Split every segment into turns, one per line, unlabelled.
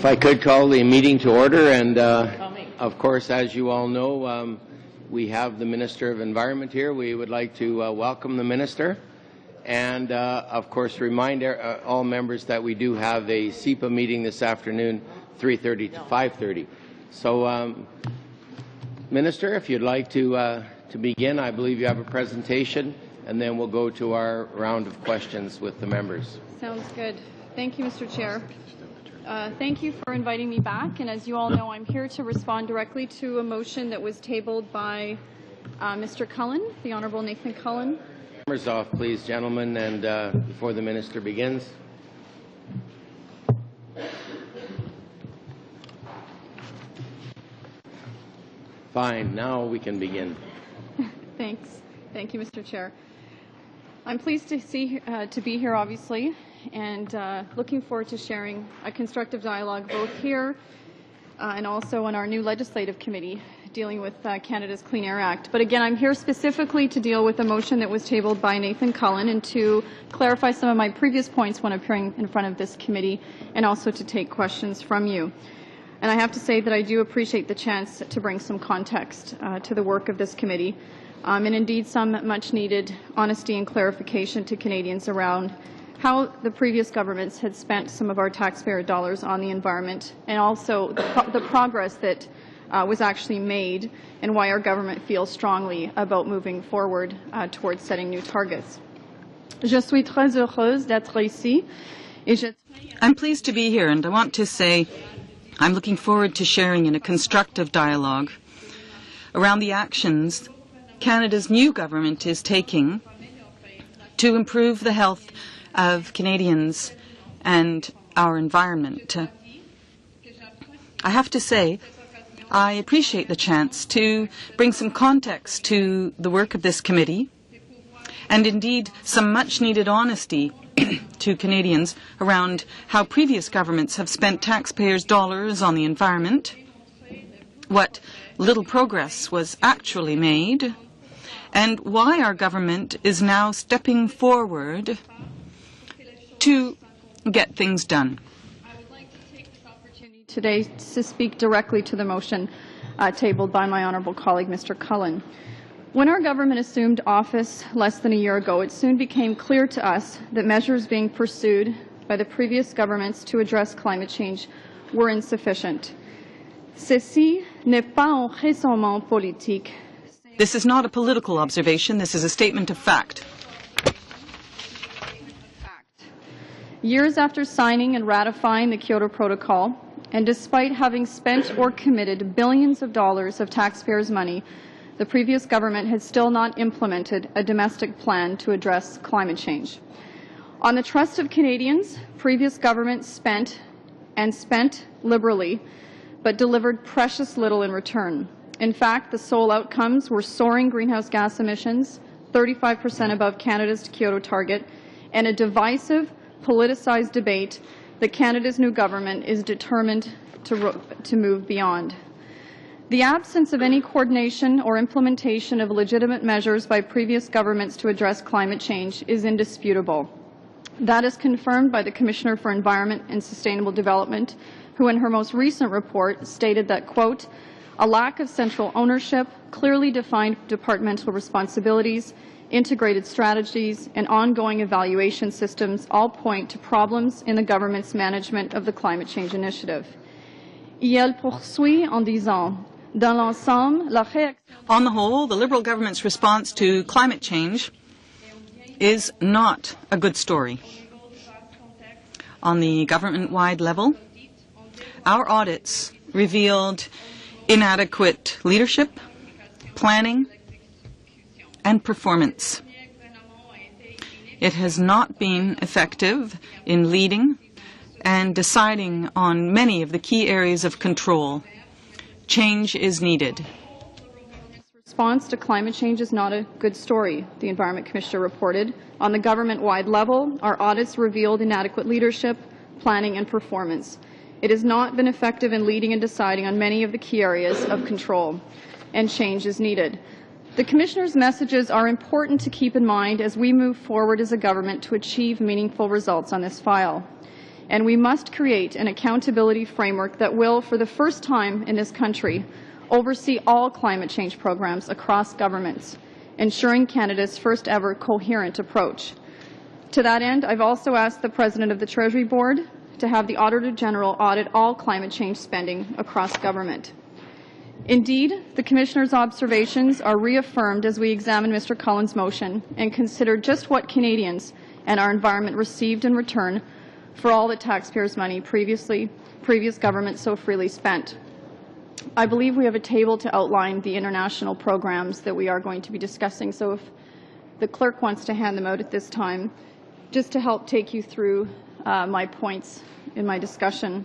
I could call the meeting to order, and of course, as you all know, we have the Minister of Environment here. We would like to welcome the Minister, and of course, remind all members that we do have a SEPA meeting this afternoon, 3:30 to 5:30. So, Minister, if you'd like to begin, I believe you have a presentation, and then we'll go to our round of questions with the members.
Sounds good. Thank you, Mr. Chair. Thank you for inviting me back, and as you all know, I'm here to respond directly to a motion that was tabled by Mr. Cullen, the Honourable Nathan Cullen.
Cameras off, please, gentlemen, and before the Minister begins. Fine, now we can begin.
Thanks. Thank you, Mr. Chair. I'm pleased to be here, obviously, and looking forward to sharing a constructive dialogue both here and also on our new legislative committee dealing with Canada's Clean Air Act. But again, I'm here specifically to deal with a motion that was tabled by Nathan Cullen and to clarify some of my previous points when appearing in front of this committee, and also to take questions from you. And I have to say that I do appreciate the chance to bring some context to the work of this committee, and indeed some much-needed honesty and clarification to Canadians around how the previous governments had spent some of our taxpayer dollars on the environment, and also the progress that was actually made, and why our government feels strongly about moving forward towards setting new targets. Je suis très heureuse d'être ici.
I'm pleased to be here, and I want to say I'm looking forward to sharing in a constructive dialogue around the actions Canada's new government is taking to improve the health of Canadians and our environment. I have to say, I appreciate the chance to bring some context to the work of this committee, and indeed some much-needed honesty to Canadians around how previous governments have spent taxpayers' dollars on the environment, what little progress was actually made, and why our government is now stepping forward to get things done.
I would like to take this opportunity today to speak directly to the motion tabled by my honourable colleague, Mr. Cullen. When our government assumed office less than a year ago, it soon became clear to us that measures being pursued by the previous governments to address climate change were insufficient. Ceci n'est pas un raisonnement politique.
This is not a political observation. This is a statement of fact.
Years after signing and ratifying the Kyoto Protocol, and despite having spent or committed billions of dollars of taxpayers' money, the previous government had still not implemented a domestic plan to address climate change. On the trust of Canadians, previous governments spent liberally, but delivered precious little in return. In fact, the sole outcomes were soaring greenhouse gas emissions, 35% above Canada's Kyoto target, and a divisive, politicized debate that Canada's new government is determined to move beyond. The absence of any coordination or implementation of legitimate measures by previous governments to address climate change is indisputable. That is confirmed by the Commissioner for Environment and Sustainable Development, who in her most recent report stated that, quote, a lack of central ownership, clearly defined departmental responsibilities, integrated strategies, and ongoing evaluation systems all point to problems in the government's management of the climate change initiative. Et elle poursuit en disant, dans l'ensemble, la réaction...
On the whole, the Liberal government's response to climate change is not a good story. On the government-wide level, our audits revealed inadequate leadership, planning, and performance. It has not been effective in leading and deciding on many of the key areas of control. Change is needed.
Response to climate change is not a good story, the Environment Commissioner reported. On the government-wide level, our audits revealed inadequate leadership, planning, and performance. It has not been effective in leading and deciding on many of the key areas of control, and change is needed. The Commissioner's messages are important to keep in mind as we move forward as a government to achieve meaningful results on this file. And we must create an accountability framework that will, for the first time in this country, oversee all climate change programs across governments, ensuring Canada's first ever coherent approach. To that end, I've also asked the President of the Treasury Board to have the Auditor General audit all climate change spending across government. Indeed, the Commissioner's observations are reaffirmed as we examine Mr. Cullen's motion and consider just what Canadians and our environment received in return for all the taxpayers' money previous governments so freely spent. I believe we have a table to outline the international programs that we are going to be discussing, so if the clerk wants to hand them out at this time, just to help take you through my points in my discussion.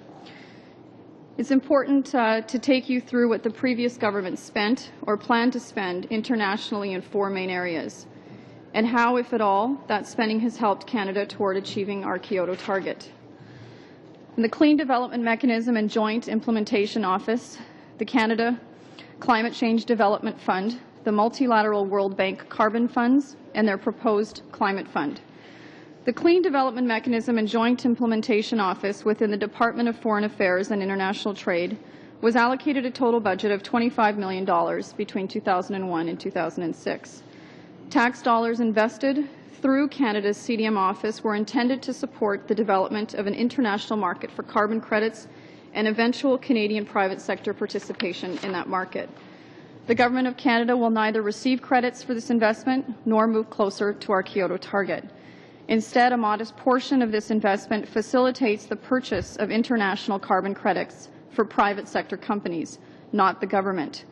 It's important to take you through what the previous government spent or planned to spend internationally in 4 main areas, and how, if at all, that spending has helped Canada toward achieving our Kyoto target. In the Clean Development Mechanism and Joint Implementation Office, the Canada Climate Change Development Fund, the Multilateral World Bank Carbon Funds, and their proposed Climate Fund. The Clean Development Mechanism and Joint Implementation Office within the Department of Foreign Affairs and International Trade was allocated a total budget of $25 million between 2001 and 2006. Tax dollars invested through Canada's CDM office were intended to support the development of an international market for carbon credits and eventual Canadian private sector participation in that market. The Government of Canada will neither receive credits for this investment nor move closer to our Kyoto target. Instead, a modest portion of this investment facilitates the purchase of international carbon credits for private sector companies, not the government.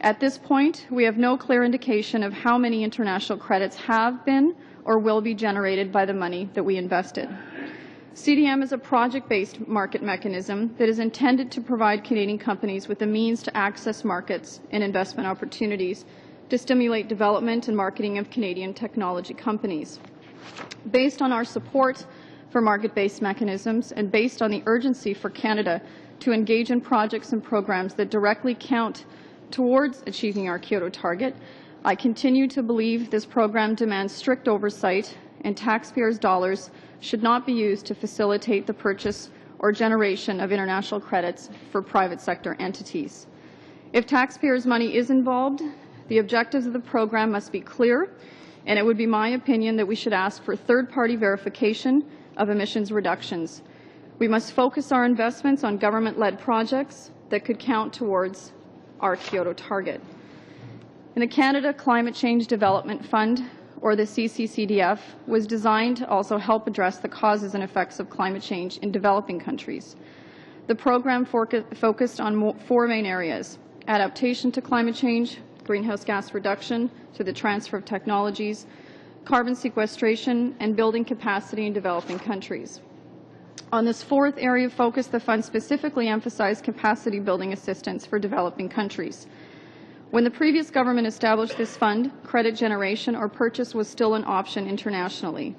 At this point, we have no clear indication of how many international credits have been or will be generated by the money that we invested. CDM is a project-based market mechanism that is intended to provide Canadian companies with the means to access markets and investment opportunities to stimulate development and marketing of Canadian technology companies. Based on our support for market-based mechanisms and based on the urgency for Canada to engage in projects and programs that directly count towards achieving our Kyoto target, I continue to believe this program demands strict oversight, and taxpayers' dollars should not be used to facilitate the purchase or generation of international credits for private sector entities. If taxpayers' money is involved, the objectives of the program must be clear, and it would be my opinion that we should ask for third-party verification of emissions reductions. We must focus our investments on government-led projects that could count towards our Kyoto target. And the Canada Climate Change Development Fund, or the CCCDF, was designed to also help address the causes and effects of climate change in developing countries. The program focused on 4 main areas: adaptation to climate change, greenhouse gas reduction through the transfer of technologies, carbon sequestration, and building capacity in developing countries. On this 4th area of focus, the fund specifically emphasized capacity building assistance for developing countries. When the previous government established this fund, credit generation or purchase was still an option internationally.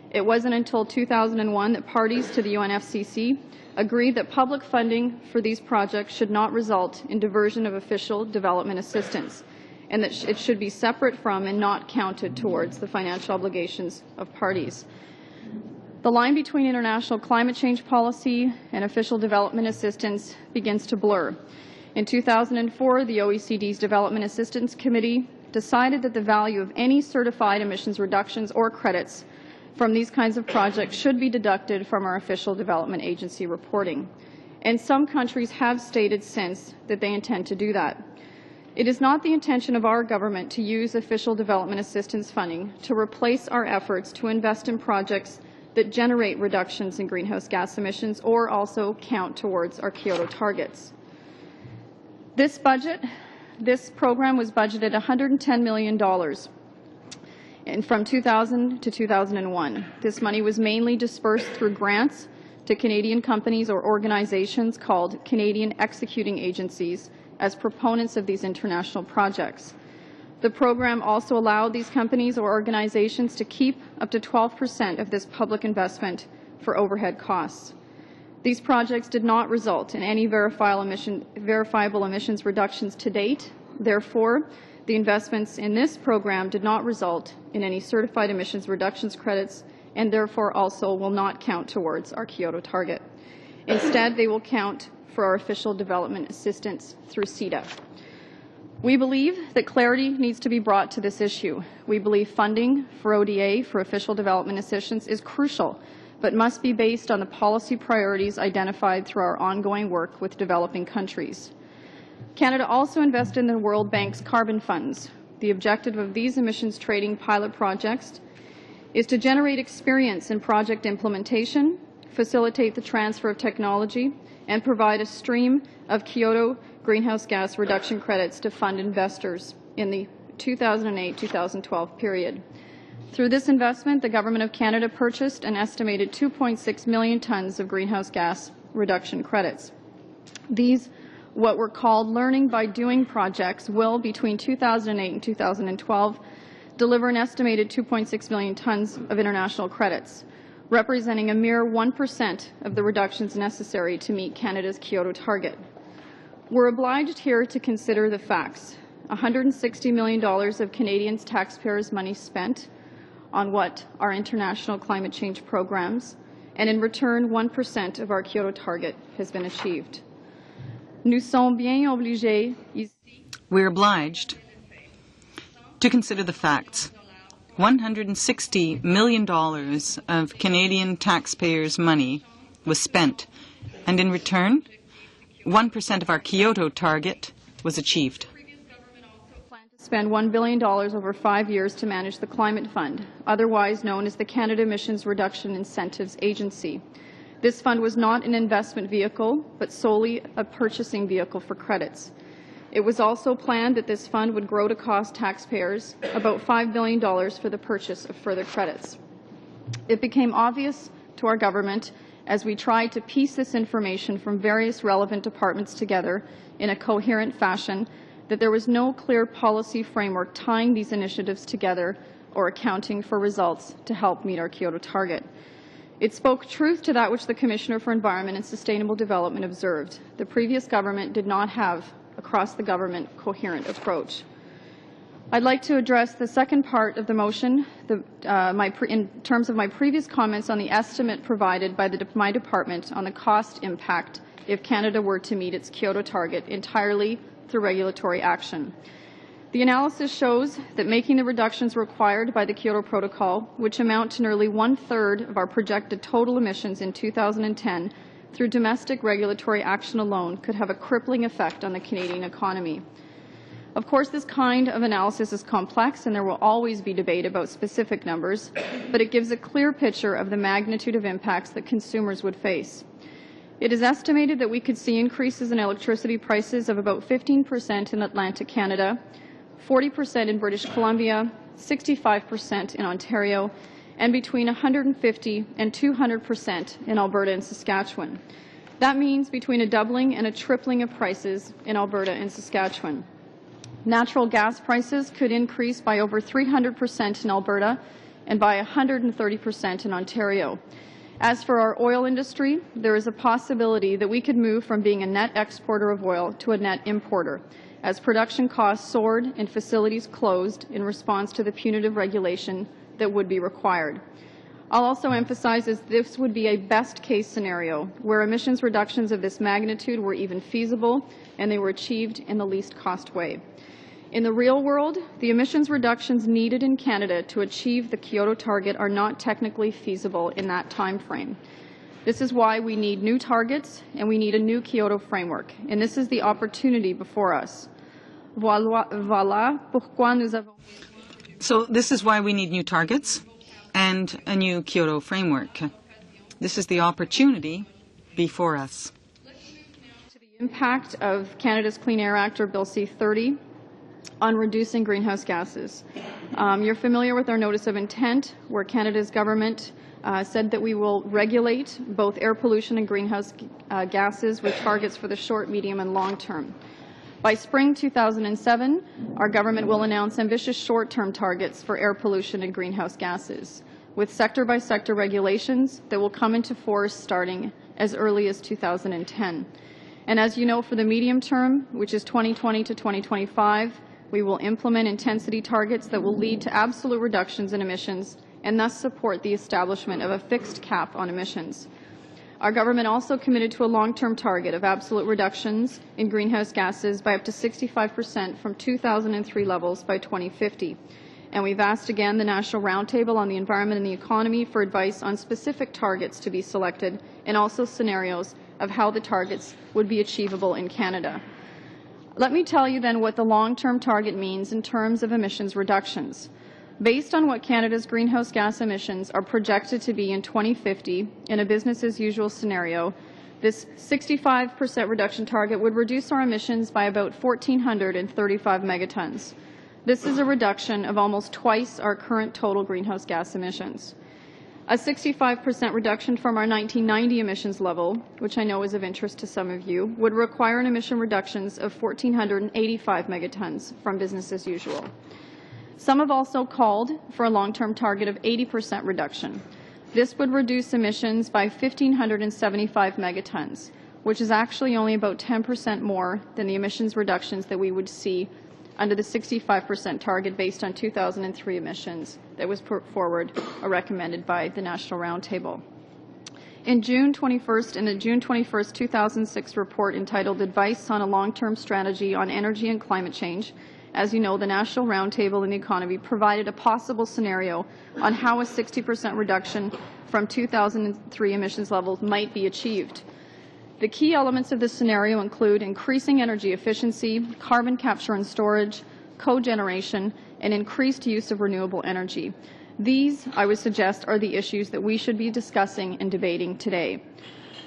It wasn't until 2001 that parties to the UNFCCC agreed that public funding for these projects should not result in diversion of official development assistance, and that it should be separate from and not counted towards the financial obligations of parties. The line between international climate change policy and official development assistance begins to blur. In 2004, the OECD's Development Assistance Committee decided that the value of any certified emissions reductions or credits from these kinds of projects should be deducted from our official development agency reporting. And some countries have stated since that they intend to do that. It is not the intention of our government to use official development assistance funding to replace our efforts to invest in projects that generate reductions in greenhouse gas emissions or also count towards our Kyoto targets. This program was budgeted $110 million from 2000 to 2001. This money was mainly dispersed through grants to Canadian companies or organizations called Canadian Executing Agencies as proponents of these international projects. The program also allowed these companies or organizations to keep up to 12% of this public investment for overhead costs. These projects did not result in any verifiable emissions reductions to date. Therefore, the investments in this program did not result in any certified emissions reductions credits and therefore also will not count towards our Kyoto target. Instead, they will count for our official development assistance through CEDA. We believe that clarity needs to be brought to this issue. We believe funding for ODA, for official development assistance, is crucial, but must be based on the policy priorities identified through our ongoing work with developing countries. Canada also invested in the World Bank's carbon funds. The objective of these emissions trading pilot projects is to generate experience in project implementation, facilitate the transfer of technology, and provide a stream of Kyoto greenhouse gas reduction credits to fund investors in the 2008-2012 period. Through this investment, the Government of Canada purchased an estimated 2.6 million tons of greenhouse gas reduction credits. These, what were called learning by doing projects, will, between 2008 and 2012, deliver an estimated 2.6 million tons of international credits, representing a mere 1% of the reductions necessary to meet Canada's Kyoto target. We're obliged here to consider the facts. $160 million of Canadians' taxpayers' money spent on what are international climate change programs, and in return, 1% of our Kyoto target has been achieved. Nous sommes bien obligés ici.
We're obliged to consider the facts. $160 million of Canadian taxpayers' money was spent, and in return, 1% of our Kyoto target was achieved.
Spend $1 billion over 5 years to manage the Climate Fund, otherwise known as the Canada Emissions Reduction Incentives Agency. This fund was not an investment vehicle, but solely a purchasing vehicle for credits. It was also planned that this fund would grow to cost taxpayers about $5 billion for the purchase of further credits. It became obvious to our government as we tried to piece this information from various relevant departments together in a coherent fashion that there was no clear policy framework tying these initiatives together or accounting for results to help meet our Kyoto target. It spoke truth to that which the Commissioner for Environment and Sustainable Development observed. The previous government did not have across the government coherent approach. I'd like to address the second part of the motion in terms of my previous comments on the estimate provided by my department on the cost impact if Canada were to meet its Kyoto target entirely through regulatory action. The analysis shows that making the reductions required by the Kyoto Protocol, which amount to nearly 1/3 of our projected total emissions in 2010, through domestic regulatory action alone could have a crippling effect on the Canadian economy. Of course, this kind of analysis is complex and there will always be debate about specific numbers, but it gives a clear picture of the magnitude of impacts that consumers would face. It is estimated that we could see increases in electricity prices of about 15% in Atlantic Canada, 40% in British Columbia, 65% in Ontario, and between 150 and 200% in Alberta and Saskatchewan. That means between a doubling and a tripling of prices in Alberta and Saskatchewan. Natural gas prices could increase by over 300% in Alberta and by 130% in Ontario. As for our oil industry, there is a possibility that we could move from being a net exporter of oil to a net importer, as production costs soared and facilities closed in response to the punitive regulation that would be required. I'll also emphasize that this would be a best-case scenario where emissions reductions of this magnitude were even feasible and they were achieved in the least cost way. In the real world, the emissions reductions needed in Canada to achieve the Kyoto target are not technically feasible in that time frame. This is why we need new targets and we need a new Kyoto framework, and this is the opportunity before us. Voilà pourquoi nous avons...
So this is why we need new targets and a new Kyoto framework. This is the opportunity before us.
To the impact of Canada's Clean Air Act, or Bill C-30, on reducing greenhouse gases. You're familiar with our notice of intent, where Canada's government said that we will regulate both air pollution and greenhouse gases with targets for the short, medium, and long term. By spring 2007, our government will announce ambitious short-term targets for air pollution and greenhouse gases, with sector-by-sector regulations that will come into force starting as early as 2010. And as you know, for the medium term, which is 2020 to 2025, we will implement intensity targets that will lead to absolute reductions in emissions and thus support the establishment of a fixed cap on emissions. Our government also committed to a long-term target of absolute reductions in greenhouse gases by up to 65% from 2003 levels by 2050. And we've asked again the National Roundtable on the Environment and the Economy for advice on specific targets to be selected and also scenarios of how the targets would be achievable in Canada. Let me tell you then what the long-term target means in terms of emissions reductions. Based on what Canada's greenhouse gas emissions are projected to be in 2050 in a business-as-usual scenario, this 65% reduction target would reduce our emissions by about 1,435 megatons. This is a reduction of almost twice our current total greenhouse gas emissions. A 65% reduction from our 1990 emissions level, which I know is of interest to some of you, would require an emission reductions of 1,485 megatons from business as usual. Some have also called for a long-term target of 80% reduction. This would reduce emissions by 1,575 megatons, which is actually only about 10% more than the emissions reductions that we would see under the 65% target based on 2003 emissions that was put forward or recommended by the National Roundtable. In the June 21st, 2006 report entitled Advice on a Long-Term Strategy on Energy and Climate Change, as you know, the National Roundtable in the Economy provided a possible scenario on how a 60% reduction from 2003 emissions levels might be achieved. The key elements of this scenario include increasing energy efficiency, carbon capture and storage, cogeneration, and increased use of renewable energy. These, I would suggest, are the issues that we should be discussing and debating today.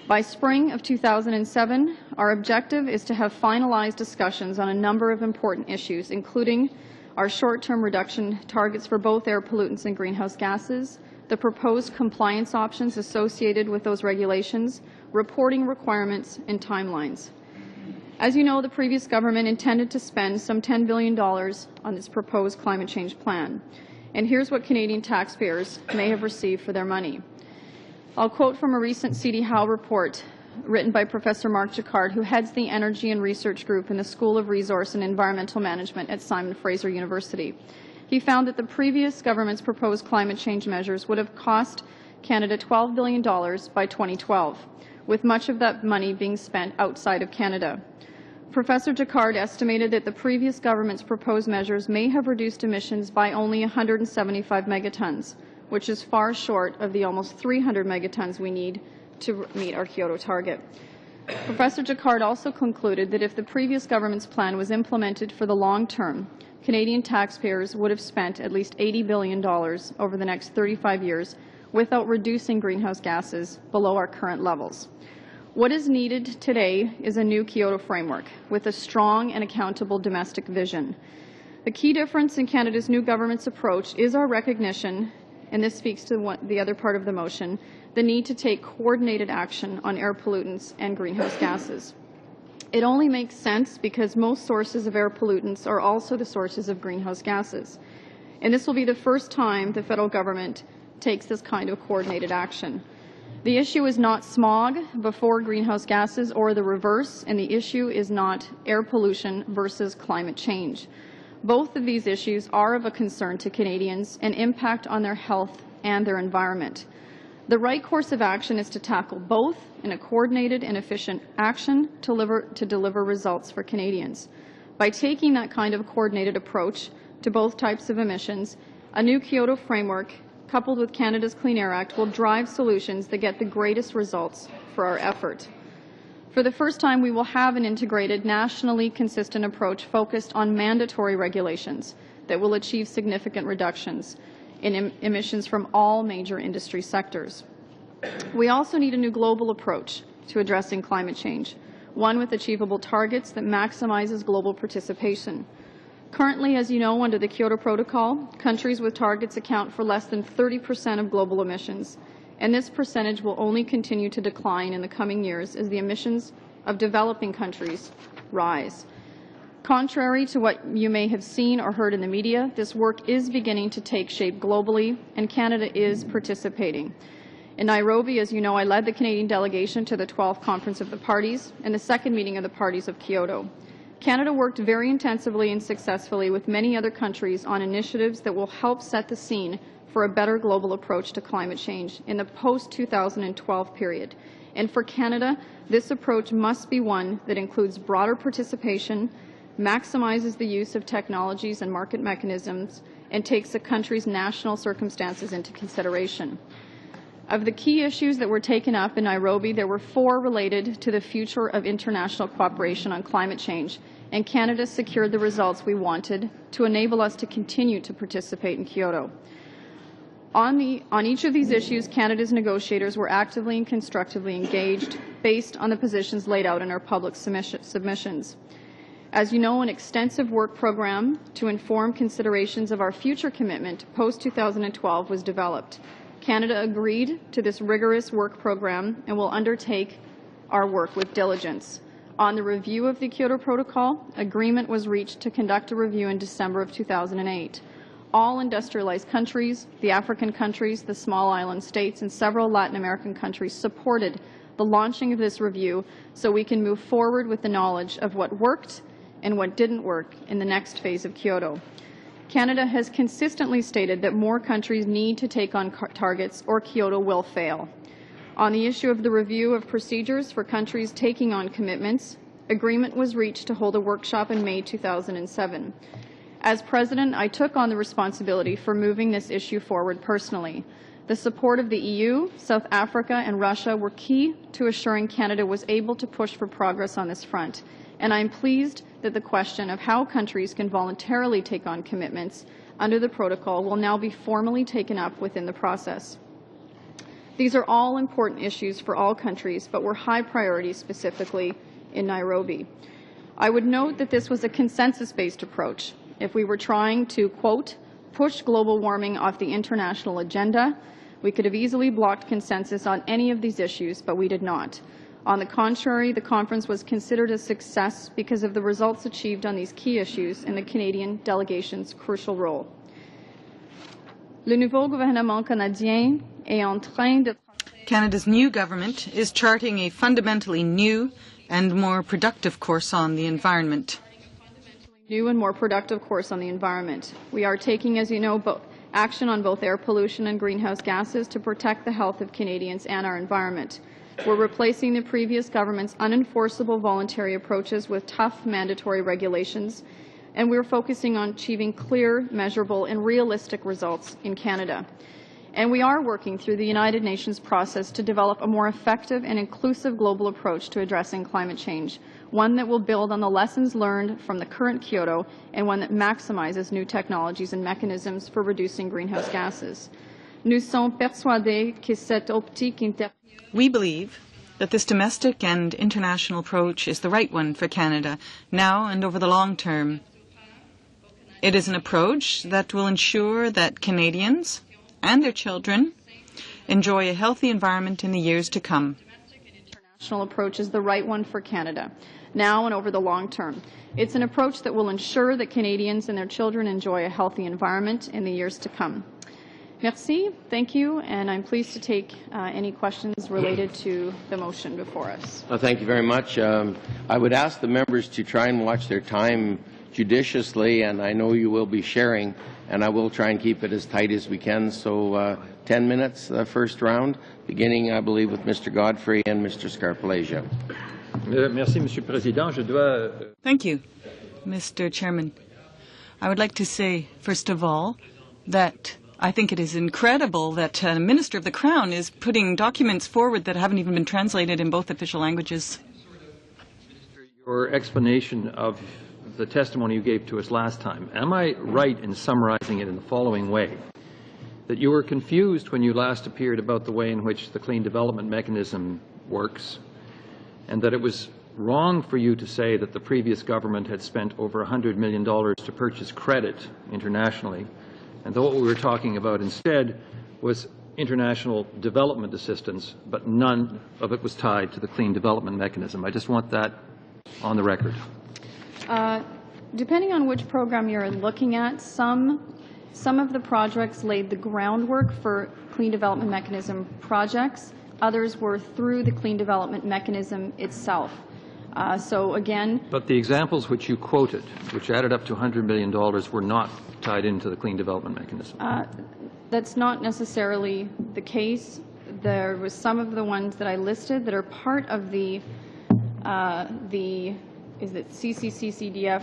By spring of 2007, our objective is to have finalized discussions on a number of important issues, including our short-term reduction targets for both air pollutants and greenhouse gases, the proposed compliance options associated with those regulations, reporting requirements, and timelines. As you know, the previous government intended to spend some $10 billion on this proposed climate change plan. And here's what Canadian taxpayers may have received for their money. I'll quote from a recent C.D. Howe report written by Professor Mark Jacquard, who heads the Energy and Research Group in the School of Resource and Environmental Management at Simon Fraser University. He found that the previous government's proposed climate change measures would have cost Canada $12 billion by 2012, with much of that money being spent outside of Canada. Professor Jacquard estimated that the previous government's proposed measures may have reduced emissions by only 175 megatons, which is far short of the almost 300 megatons we need to meet our Kyoto target. Professor Jacquard also concluded that if the previous government's plan was implemented for the long term, Canadian taxpayers would have spent at least $80 billion over the next 35 years without reducing greenhouse gases below our current levels. What is needed today is a new Kyoto framework with a strong and accountable domestic vision. The key difference in Canada's new government's approach is our recognition, and this speaks to the other part of the motion, the need to take coordinated action on air pollutants and greenhouse gases. It only makes sense because most sources of air pollutants are also the sources of greenhouse gases. And this will be the first time the federal government takes this kind of coordinated action. The issue is not smog before greenhouse gases or the reverse, and the issue is not air pollution versus climate change. Both of these issues are of a concern to Canadians and impact on their health and their environment. The right course of action is to tackle both in a coordinated and efficient action to deliver results for Canadians. By taking that kind of coordinated approach to both types of emissions, a new Kyoto framework coupled with Canada's Clean Air Act will drive solutions that get the greatest results for our effort. For the first time, we will have an integrated, nationally consistent approach focused on mandatory regulations that will achieve significant reductions in emissions from all major industry sectors. We also need a new global approach to addressing climate change, one with achievable targets that maximizes global participation. Currently, as you know, under the Kyoto Protocol, countries with targets account for less than 30% of global emissions, and this percentage will only continue to decline in the coming years as the emissions of developing countries rise. Contrary to what you may have seen or heard in the media, this work is beginning to take shape globally, and Canada is participating. In Nairobi, as you know, I led the Canadian delegation to the 12th Conference of the Parties and the second meeting of the Parties of Kyoto. Canada worked very intensively and successfully with many other countries on initiatives that will help set the scene for a better global approach to climate change in the post-2012 period. And for Canada, this approach must be one that includes broader participation, maximizes the use of technologies and market mechanisms, and takes a country's national circumstances into consideration. Of the key issues that were taken up in Nairobi, there were 4 related to the future of international cooperation on climate change, and Canada secured the results we wanted to enable us to continue to participate in Kyoto. On each of these issues, Canada's negotiators were actively and constructively engaged based on the positions laid out in our public submissions. As you know, an extensive work program to inform considerations of our future commitment post-2012 was developed. Canada agreed to this rigorous work program and will undertake our work with diligence. On the review of the Kyoto Protocol, agreement was reached to conduct a review in December of 2008. All industrialized countries, the African countries, the small island states, and several Latin American countries supported the launching of this review so we can move forward with the knowledge of what worked and what didn't work in the next phase of Kyoto. Canada has consistently stated that more countries need to take on targets or Kyoto will fail. On the issue of the review of procedures for countries taking on commitments, agreement was reached to hold a workshop in May 2007. As President, I took on the responsibility for moving this issue forward personally. The support of the EU, South Africa, and Russia were key to assuring Canada was able to push for progress on this front, and I am pleased that the question of how countries can voluntarily take on commitments under the protocol will now be formally taken up within the process. These are all important issues for all countries, but were high priorities specifically in Nairobi. I would note that this was a consensus-based approach. If we were trying to, quote, push global warming off the international agenda, we could have easily blocked consensus on any of these issues, but we did not. On the contrary, the conference was considered a success because of the results achieved on these key issues and the Canadian delegation's crucial role. Le nouveau gouvernement canadien est en train de...
Canada's new government is charting a fundamentally new and more productive course on the environment.
New and more productive course on the environment. We are taking, as you know, action on both air pollution and greenhouse gases to protect the health of Canadians and our environment. We're replacing the previous government's unenforceable voluntary approaches with tough mandatory regulations, and we're focusing on achieving clear, measurable, and realistic results in Canada. And we are working through the United Nations process to develop a more effective and inclusive global approach to addressing climate change, one that will build on the lessons learned from the current Kyoto and one that maximizes new technologies and mechanisms for reducing greenhouse gases. Nous sommes persuadés que cette optique
We believe that this domestic and international approach is the right one for Canada now and over the long term. It is an approach that will ensure that Canadians and their children enjoy a healthy environment in the years to come.
The international approach is the right one for Canada, now and over the long term. It's an approach that will ensure that Canadians and their children enjoy a healthy environment in the years to come. Merci, thank you, and I'm pleased to take any questions related to the motion before us.
Well, thank you very much. I would ask the members to try and watch their time judiciously, and I know you will be sharing, and I will try and keep it as tight as we can. So 10 minutes, the first round, beginning, I believe, with Mr. Godfrey and Mr. Scarpalasia.
Merci, Monsieur le Président. Je dois...
Thank you, Mr. Chairman. I would like to say, first of all, that I think it is incredible that a Minister of the Crown is putting documents forward that haven't even been translated in both official languages.
Your explanation of the testimony you gave to us last time, am I right in summarizing it in the following way? That you were confused when you last appeared about the way in which the Clean Development Mechanism works, and that it was wrong for you to say that the previous government had spent over $100 million to purchase credit internationally, and that what we were talking about instead was international development assistance, but none of it was tied to the Clean Development Mechanism. I just want that on the record.
Depending on which program you're looking at, some of the projects laid the groundwork for Clean Development Mechanism projects. Others were through the Clean Development Mechanism itself. So again...
But the examples which you quoted, which added up to $100 million, were not tied into the Clean Development Mechanism?
That's not necessarily the case. There was some of the ones that I listed that are part of the CCCCDF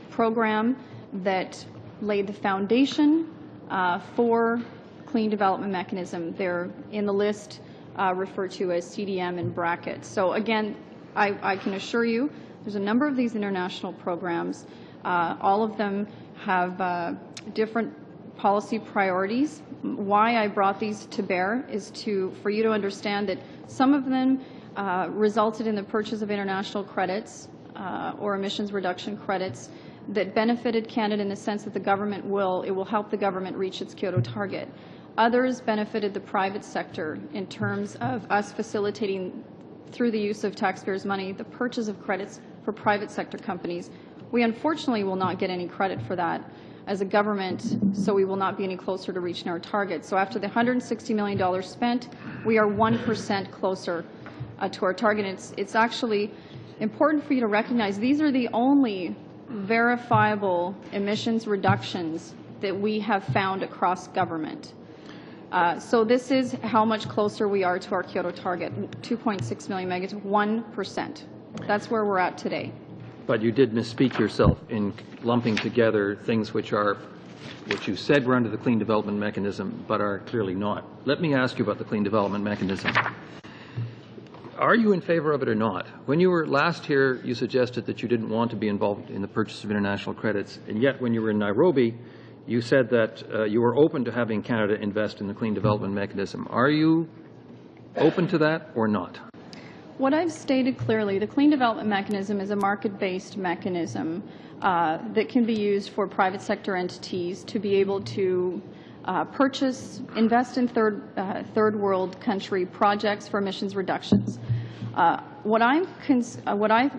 program that laid the foundation for Clean Development Mechanism. They're in the list referred to as CDM in brackets. So again, I can assure you there's a number of these international programs. All of them have different policy priorities. Why I brought these to bear is for you to understand that some of them resulted in the purchase of international credits or emissions reduction credits that benefited Canada in the sense that it will help the government reach its Kyoto target. Others benefited the private sector in terms of us facilitating, through the use of taxpayers' money, the purchase of credits for private sector companies. We unfortunately will not get any credit for that as a government, so we will not be any closer to reaching our target. So after the $160 million spent, we are 1% closer to our target. It's actually important for you to recognize these are the only verifiable emissions reductions that we have found across government. So this is how much closer we are to our Kyoto target, 2.6 million megas, 1%. That's where we're at today.
But you did misspeak yourself in lumping together things which you said were under the Clean Development Mechanism, but are clearly not. Let me ask you about the Clean Development Mechanism. Are you in favor of it or not? When you were last here, you suggested that you didn't want to be involved in the purchase of international credits, and yet when you were in Nairobi, you said that you were open to having Canada invest in the Clean Development Mechanism. Are you open to that or not?
What I've stated clearly, the Clean Development Mechanism is a market-based mechanism that can be used for private sector entities to be able to invest in third world country projects for emissions reductions. What I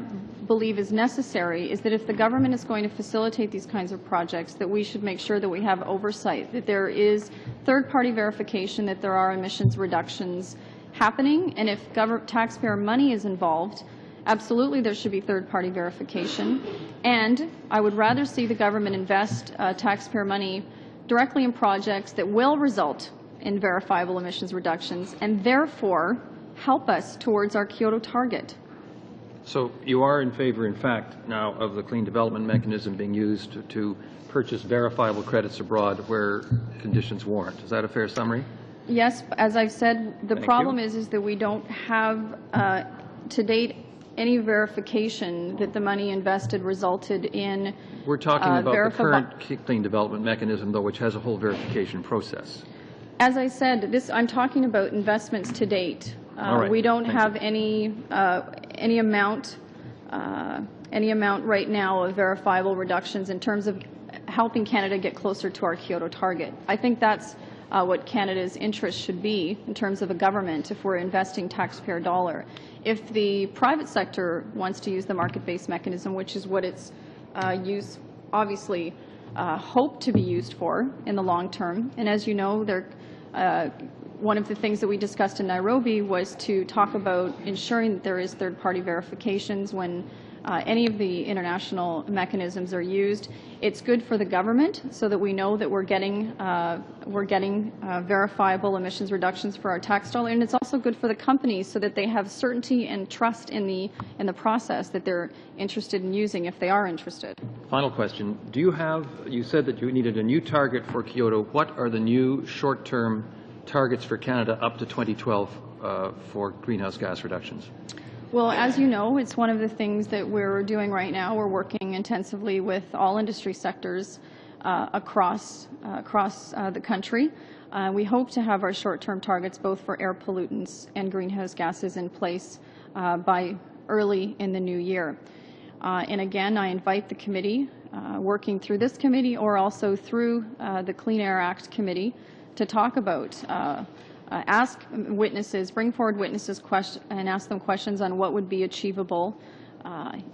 believe is necessary is that if the government is going to facilitate these kinds of projects, that we should make sure that we have oversight, that there is third-party verification that there are emissions reductions happening, and if taxpayer money is involved, absolutely there should be third-party verification. And I would rather see the government invest taxpayer money directly in projects that will result in verifiable emissions reductions and therefore help us towards our Kyoto target.
So you are in favor, in fact, now of the Clean Development Mechanism being used to purchase verifiable credits abroad where conditions warrant. Is that a fair summary?
Yes, as I've said, the problem is that we don't have, to date, any verification that the money invested resulted in.
We're talking about the current Clean Development Mechanism, though, which has a whole verification process.
As I said, I'm talking about investments to date.
Right.
We don't have any amount right now of verifiable reductions in terms of helping Canada get closer to our Kyoto target. I think that's what Canada's interest should be in terms of a government if we're investing taxpayer dollar. If the private sector wants to use the market-based mechanism, which is what it's obviously hoped to be used for in the long term, and as you know, one of the things that we discussed in Nairobi was to talk about ensuring that there is third-party verifications when any of the international mechanisms are used. It's good for the government so that we know that we're getting verifiable emissions reductions for our tax dollar, and it's also good for the companies so that they have certainty and trust in the process that they're interested in using if they are interested.
Final question. You said that you needed a new target for Kyoto. What are the new short-term targets for Canada up to 2012 for greenhouse gas reductions?
Well, as you know, it's one of the things that we're doing right now. We're working intensively with all industry sectors across the country. We hope to have our short-term targets both for air pollutants and greenhouse gases in place by early in the new year. And again, I invite the committee, working through this committee or also through the Clean Air Act Committee, to talk about, ask witnesses, bring forward witnesses and ask them questions on what would be achievable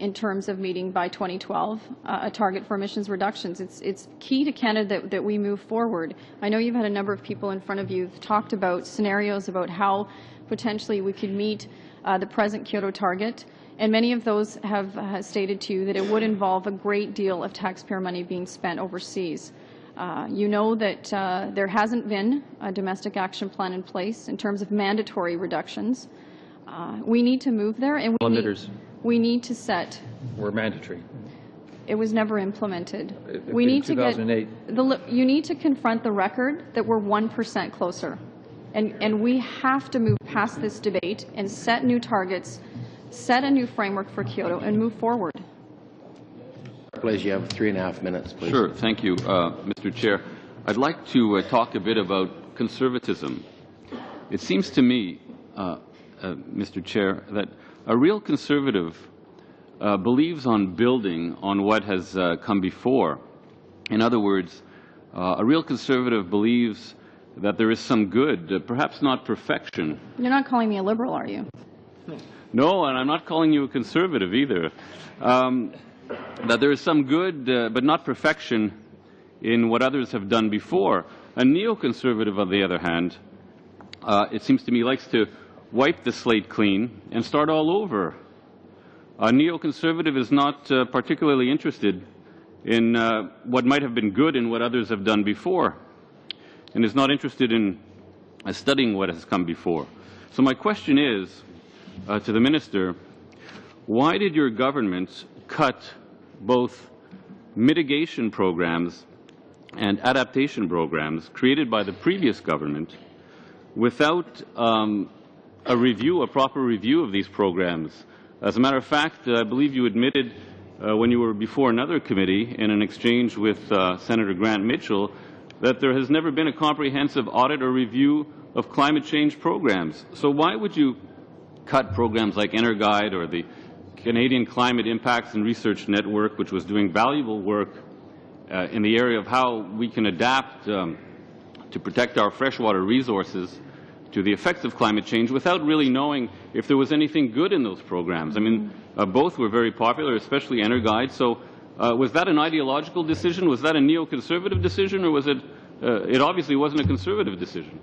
in terms of meeting by 2012 a target for emissions reductions. It's key to Canada that we move forward. I know you've had a number of people in front of you who've talked about scenarios about how potentially we could meet the present Kyoto target And many of those have stated to you that it would involve a great deal of taxpayer money being spent overseas. You know that there hasn't been a domestic action plan in place in terms of mandatory reductions. We need to move there, and we need to set.
Were mandatory.
It was never implemented.
We need to get
you need to confront the record that we're 1% closer, and we have to move past this debate and set new targets, set a new framework for Kyoto, and move forward.
Please, you have 3.5 minutes, please.
Sure. Thank you, Mr. Chair. I'd like to talk a bit about conservatism. It seems to me, Mr. Chair, that a real conservative believes on building on what has come before. In other words, a real conservative believes that there is some good, perhaps not perfection.
You're not calling me a liberal, are you?
No, and I'm not calling you a conservative either. That there is some good, but not perfection in what others have done before. A neoconservative, on the other hand, it seems to me, likes to wipe the slate clean and start all over. A neoconservative is not particularly interested in what might have been good in what others have done before, and is not interested in studying what has come before. So my question is to the Minister, why did your government cut both mitigation programs and adaptation programs created by the previous government without a proper review of these programs? As a matter of fact, I believe you admitted when you were before another committee in an exchange with Senator Grant Mitchell that there has never been a comprehensive audit or review of climate change programs. So why would you cut programs like ENERGUIDE or the Canadian Climate Impacts and Research Network, which was doing valuable work in the area of how we can adapt to protect our freshwater resources to the effects of climate change without really knowing if there was anything good in those programs? I mean, both were very popular, especially ENERGUIDE. So was that an ideological decision? Was that a neoconservative decision? Or was it, it obviously wasn't a conservative decision?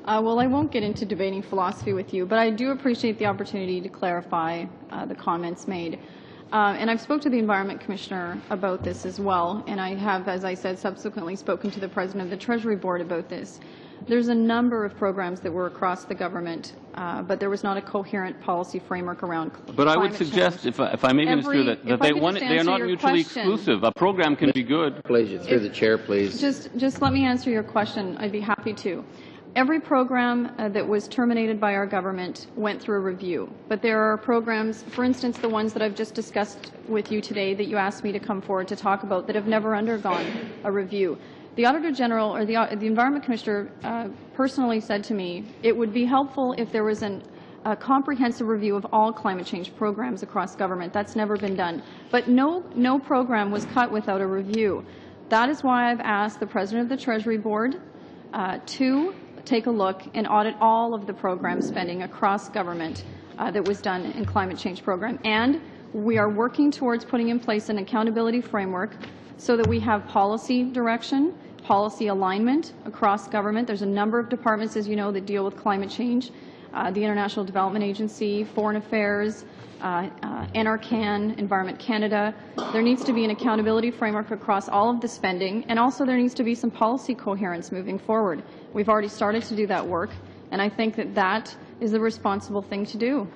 Well, I won't get into debating philosophy with you, but I do appreciate the opportunity to clarify the comments made. And I've spoke to the Environment Commissioner about this as well, and I have, as I said, subsequently spoken to the President of the Treasury Board about this. There's a number of programs that were across the government, but there was not a coherent policy framework around climate change.
But I would suggest, if I may, Minister, that they are not mutually exclusive. A program can be good.
Please, through the chair, please.
Just let me answer your question. I'd be happy to. Every program that was terminated by our government went through a review. But there are programs, for instance, the ones that I've just discussed with you today that you asked me to come forward to talk about, that have never undergone a review. The Auditor General, or the Environment Commissioner, personally said to me, it would be helpful if there was a comprehensive review of all climate change programs across government. That's never been done. But no program was cut without a review. That is why I've asked the President of the Treasury Board to take a look and audit all of the program spending across government that was done in climate change program. And we are working towards putting in place an accountability framework so that we have policy direction, policy alignment across government. There's a number of departments, as you know, that deal with climate change. The International Development Agency, Foreign Affairs, NRCan, Environment Canada. There needs to be an accountability framework across all of the spending, and also there needs to be some policy coherence moving forward. We've already started to do that work, and I think that that is the responsible thing to do.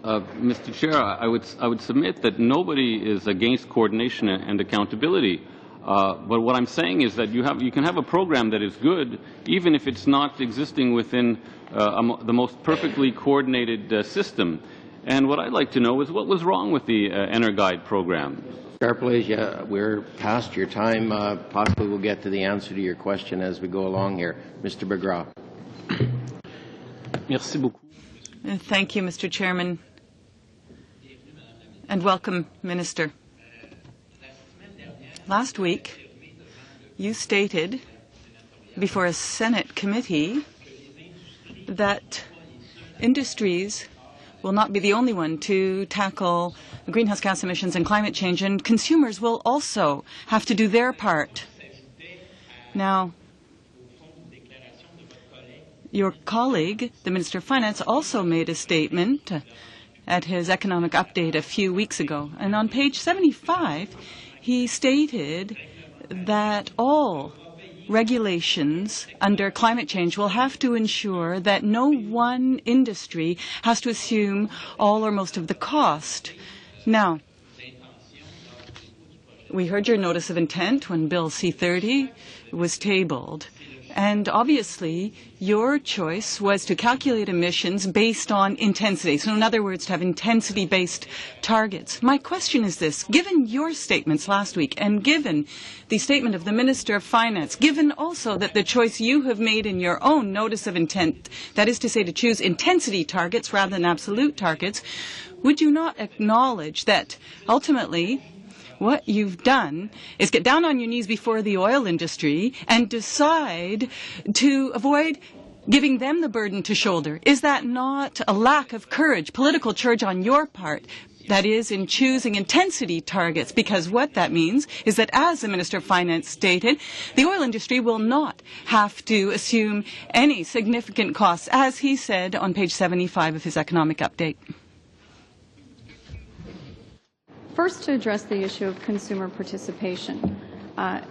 Mr. Chair, I would submit that nobody is against coordination and accountability. But what I'm saying is that you can have a program that is good even if it's not existing within the most perfectly coordinated system. And what I'd like to know is what was wrong with the ENERGUIDE program.
Chair, please. Yeah, we're past your time. Possibly we'll get to the answer to your question as we go along here. Mr. McGrath.
Merci beaucoup.
Thank you, Mr. Chairman. And welcome, Minister. Last week, you stated before a Senate committee that industries will not be the only one to tackle greenhouse gas emissions and climate change, and consumers will also have to do their part. Now, your colleague, the Minister of Finance, also made a statement, at his economic update a few weeks ago. And on page 75, he stated that all regulations under climate change will have to ensure that no one industry has to assume all or most of the cost. Now, we heard your notice of intent when Bill C-30 was tabled. And obviously, your choice was to calculate emissions based on intensity. So in other words, to have intensity-based targets. My question is this. Given your statements last week and given the statement of the Minister of Finance, given also that the choice you have made in your own notice of intent, that is to say to choose intensity targets rather than absolute targets, would you not acknowledge that ultimately what you've done is get down on your knees before the oil industry and decide to avoid giving them the burden to shoulder? Is that not a lack of courage, political courage on your part, that is, in choosing intensity targets? Because what that means is that, as the Minister of Finance stated, the oil industry will not have to assume any significant costs, as he said on page 75 of his economic update.
First, to address the issue of consumer participation.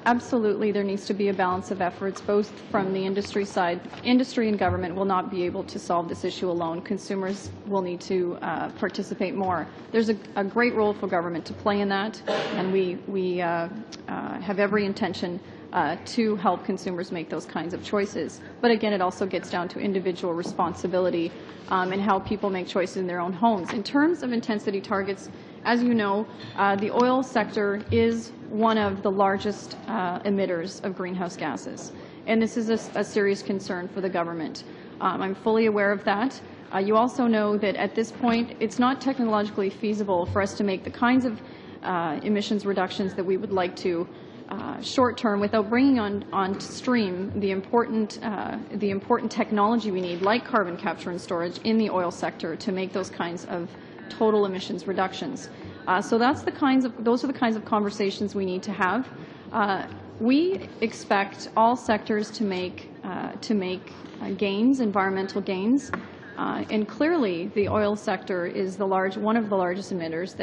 Absolutely, there needs to be a balance of efforts, both from the industry side. Industry and government will not be able to solve this issue alone. Consumers will need to participate more. There's a great role for government to play in that, and we have every intention to help consumers make those kinds of choices. But again, it also gets down to individual responsibility and how people make choices in their own homes. In terms of intensity targets, as you know, the oil sector is one of the largest emitters of greenhouse gases. And this is a serious concern for the government. I'm fully aware of that. You also know that at this point, it's not technologically feasible for us to make the kinds of emissions reductions that we would like to short term without bringing on stream the important technology we need, like carbon capture and storage in the oil sector, to make those kinds of total emissions reductions. So those are the kinds of conversations we need to have. We expect all sectors to make gains, environmental gains, and clearly the oil sector is one of the largest emitters.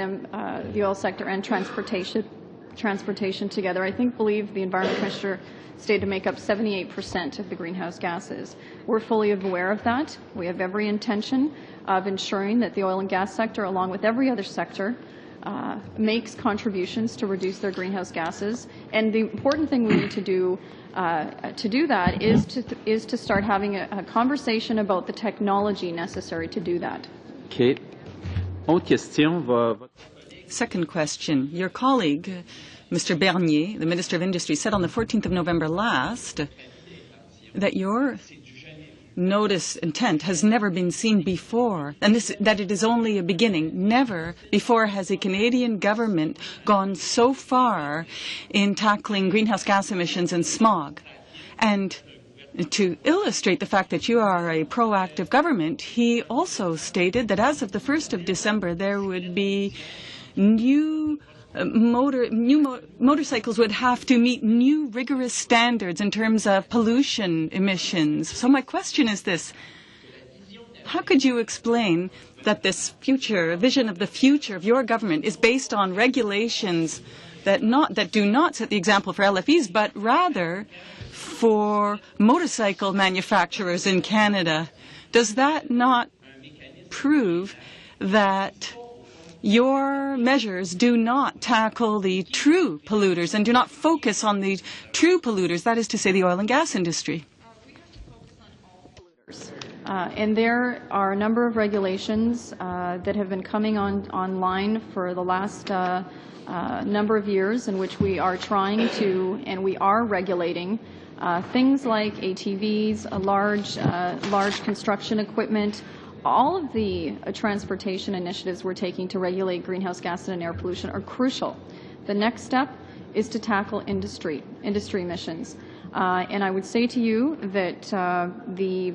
The oil sector and transportation together, I believe the Environment Commissioner stated to make up 78% of the greenhouse gases. We're fully aware of that. We have every intention of ensuring that the oil and gas sector, along with every other sector, makes contributions to reduce their greenhouse gases. And the important thing we need to do that is to start having a conversation about the technology necessary to do that.
Kate, autre question.
Second question. Your colleague, Mr. Bernier, the Minister of Industry, said on the 14th of November last that your notice intent has never been seen before, and that it is only a beginning. Never before has a Canadian government gone so far in tackling greenhouse gas emissions and smog. And to illustrate the fact that you are a proactive government, he also stated that as of the 1st of December, there would be motorcycles would have to meet new rigorous standards in terms of pollution emissions. So my question is this. How could you explain that this vision of the future of your government is based on regulations that do not set the example for LFEs, but rather for motorcycle manufacturers in Canada? Does that not prove that your measures do not tackle the true polluters and do not focus on the true polluters, that is to say the oil and gas industry?
And there are a number of regulations that have been coming online for the last number of years, in which we are trying to, and we are regulating things like ATVs, large construction equipment. All of the transportation initiatives we're taking to regulate greenhouse gas and air pollution are crucial. The next step is to tackle industry emissions. And I would say to you that the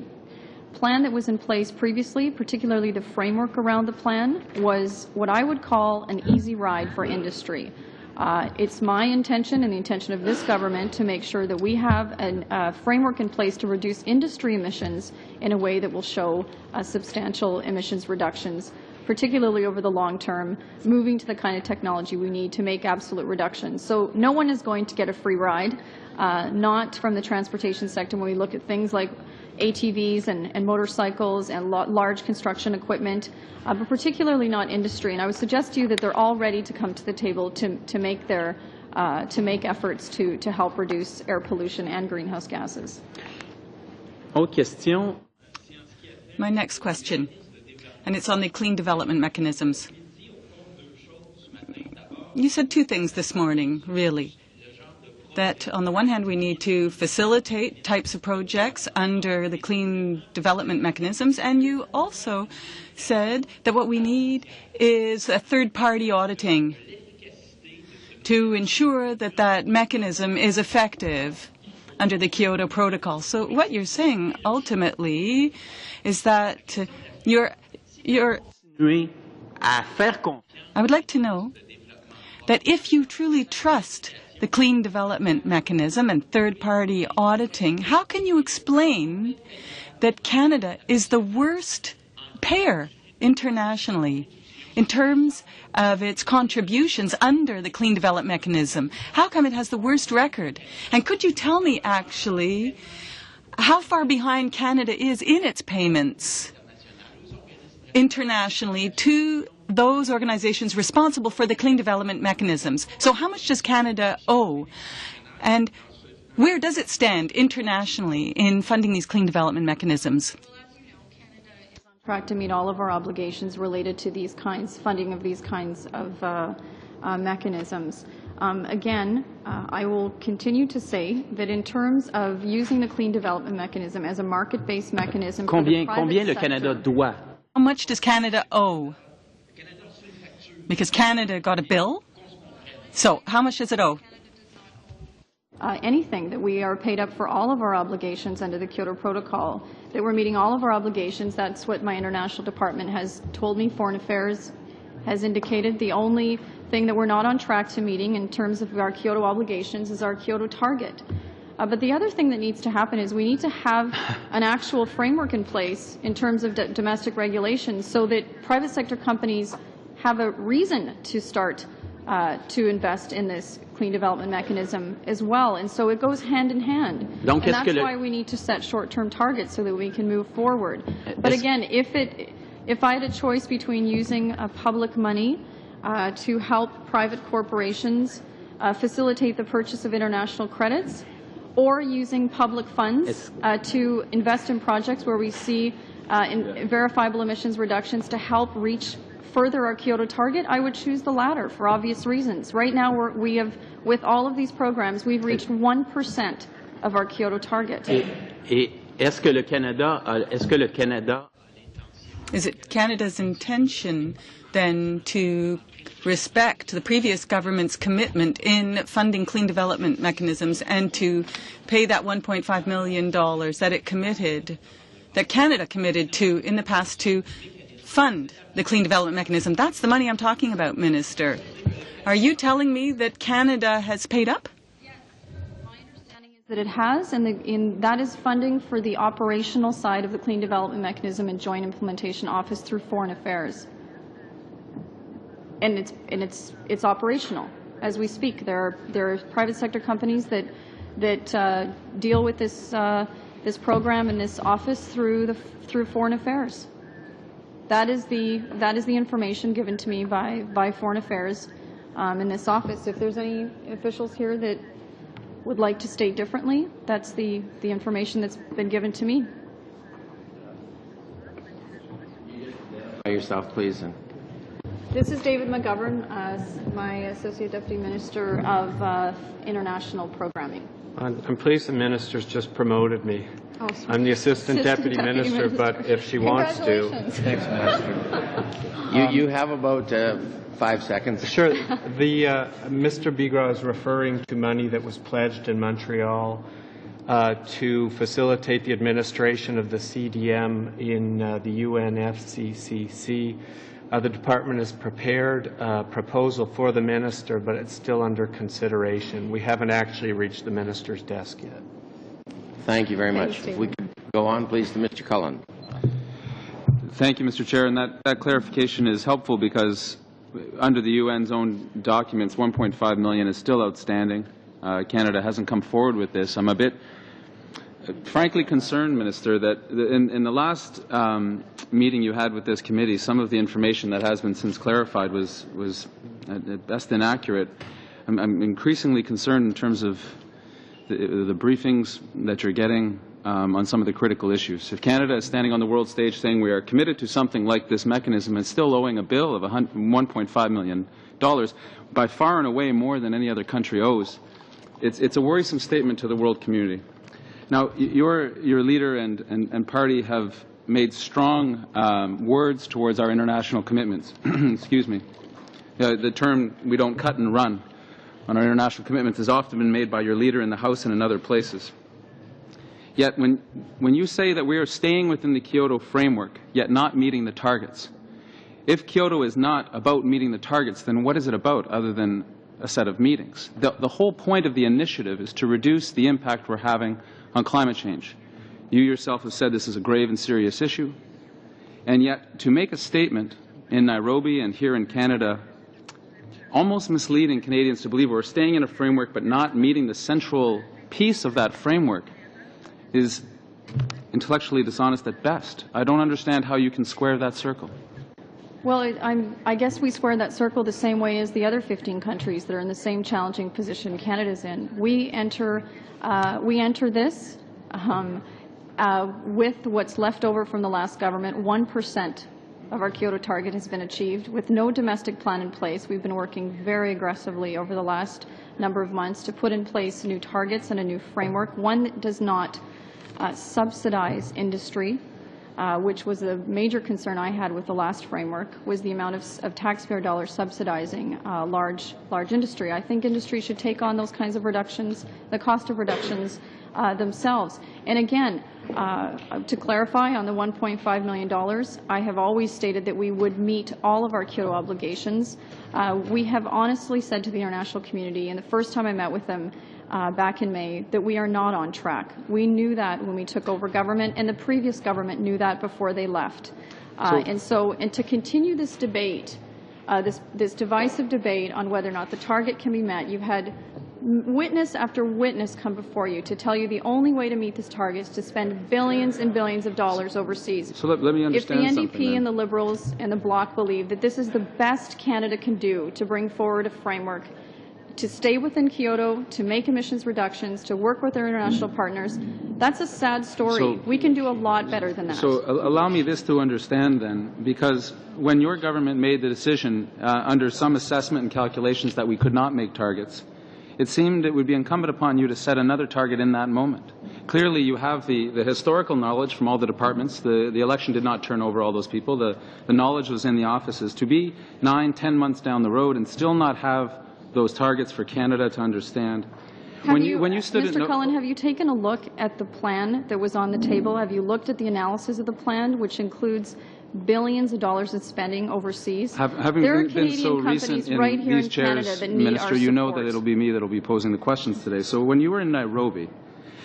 plan that was in place previously, particularly the framework around the plan, was what I would call an easy ride for industry. It's my intention and the intention of this government to make sure that we have a framework in place to reduce industry emissions in a way that will show substantial emissions reductions, particularly over the long term, moving to the kind of technology we need to make absolute reductions. So no one is going to get a free ride, not from the transportation sector when we look at things like ATVs and motorcycles and large construction equipment, but particularly not industry. And I would suggest to you that they're all ready to come to the table to make efforts to help reduce air pollution and greenhouse gases.
Autre question.
My next question, and it's on the clean development mechanisms. You said two things this morning, really. That on the one hand, we need to facilitate types of projects under the clean development mechanisms, and you also said that what we need is a third-party auditing to ensure that that mechanism is effective under the Kyoto Protocol. So what you're saying ultimately is that I would like to know that if you truly trust the clean development mechanism and third-party auditing, how can you explain that Canada is the worst payer internationally in terms of its contributions under the clean development mechanism? How come it has the worst record? And could you tell me, actually, how far behind Canada is in its payments internationally to those organizations responsible for the clean development mechanisms? So how much does Canada owe? And where does it stand internationally in funding these clean development mechanisms?
Track to meet all of our obligations related to these funding of these kinds of mechanisms. Again, I will continue to say that in terms of using the clean development mechanism as a market-based mechanism for the private
le Canada doit?
How much does Canada owe? Because Canada got a bill. So how much does it owe?
Anything that we are paid up for all of our obligations under the Kyoto Protocol, that we're meeting all of our obligations. That's what my international department has told me. Foreign Affairs has indicated the only thing that we're not on track to meeting in terms of our Kyoto obligations is our Kyoto target. But the other thing that needs to happen is we need to have an actual framework in place in terms of domestic regulations so that private sector companies have a reason to start to invest in this clean development mechanism as well. And so it goes hand in hand. And that's why we need to set short-term targets so that we can move forward. But again, if I had a choice between using public money to help private corporations facilitate the purchase of international credits, or using public funds to invest in projects where we see verifiable emissions reductions to help reach further our Kyoto target, I would choose the latter for obvious reasons. Right now, we have, with all of these programs, we've reached 1% of our Kyoto target.
Est-ce que le Canada
Is it Canada's intention then to respect the previous government's commitment in funding clean development mechanisms and to pay that $1.5 million that Canada committed to in the past to fund the clean development mechanism? That's the money I'm talking about, Minister. Are you telling me that Canada has paid up?
Yes. My understanding is that it has, and that is funding for the operational side of the clean development mechanism and Joint Implementation Office through Foreign Affairs. And it's operational as we speak. There are private sector companies that deal with this program and this office through Foreign Affairs. That is the information given to me by Foreign Affairs in this office. If there's any officials here that would like to state differently, that's the information that's been given to me.
By yourself, please.
This is David McGovern, my Associate Deputy Minister of International Programming.
I'm pleased the Minister's just promoted me.
Oh,
I'm the Assistant Deputy Minister, but if she wants to.
Thanks, Minister. You have about 5 seconds.
Sure. Mr. Bigra is referring to money that was pledged in Montreal to facilitate the administration of the CDM in the UNFCCC. The Department has prepared a proposal for the Minister, but it's still under consideration. We haven't actually reached the Minister's desk yet.
Thank you very much. If we could go on, please, to Mr. Cullen.
Thank you, Mr. Chair. And that clarification is helpful because under the UN's own documents, 1.5 million is still outstanding. Canada hasn't come forward with this. I'm a bit frankly concerned, Minister, that in the last meeting you had with this committee, some of the information that has been since clarified was at best inaccurate. I'm increasingly concerned in terms of the briefings that you're getting on some of the critical issues. If Canada is standing on the world stage saying we are committed to something like this mechanism and still owing a bill of $1.5 million, by far and away more than any other country owes, it's a worrisome statement to the world community. Now, your leader and party have made strong words towards our international commitments. Excuse me. The term "we don't cut and run" on our international commitments has often been made by your leader in the House and in other places. Yet when you say that we are staying within the Kyoto framework, yet not meeting the targets, if Kyoto is not about meeting the targets, then what is it about other than a set of meetings? The whole point of the initiative is to reduce the impact we're having on climate change. You yourself have said this is a grave and serious issue, and yet to make a statement in Nairobi and here in Canada almost misleading Canadians to believe we're staying in a framework but not meeting the central piece of that framework is intellectually dishonest at best. I don't understand how you can square that circle.
Well, I guess we square that circle the same way as the other 15 countries that are in the same challenging position Canada's in. We enter this with what's left over from the last government. 1% of our Kyoto target has been achieved. With no domestic plan in place, we've been working very aggressively over the last number of months to put in place new targets and a new framework, one that does not subsidize industry, which was a major concern I had with the last framework, was the amount of taxpayer dollars subsidizing large industry. I think industry should take on those kinds of reductions, the cost of reductions themselves. And again, to clarify on the $1.5 million, I have always stated that we would meet all of our Kyoto obligations. We have honestly said to the international community, and the first time I met with them back in May, that we are not on track. We knew that when we took over government, and the previous government knew that before they left. And to continue this debate, this divisive debate on whether or not the target can be met, you've had witness after witness come before you to tell you the only way to meet this target is to spend billions and billions of dollars overseas.
So let me understand
if the
something,
NDP and the Liberals and the Bloc believe that this is the best Canada can do to bring forward a framework to stay within Kyoto, to make emissions reductions, to work with our international partners, that's a sad story.
So,
we can do a lot better than that.
So allow me this to understand then, because when your government made the decision under some assessment and calculations that we could not make targets, it seemed it would be incumbent upon you to set another target in that moment. Clearly you have the historical knowledge from all the departments. The election did not turn over all those people. The knowledge was in the offices. To be 9-10 months down the road and still not have those targets for Canada to understand. When you stood
Mr. Cullen, have you taken a look at the plan that was on the table? Have you looked at the analysis of the plan, which includes billions of dollars in spending overseas?
Having
there are
been
Canadian
so
companies
recent in
right here
these
in Canada
chairs,
that need
Minister,
our
you
support.
know that it'll be me that will be posing the questions today. So when you were in Nairobi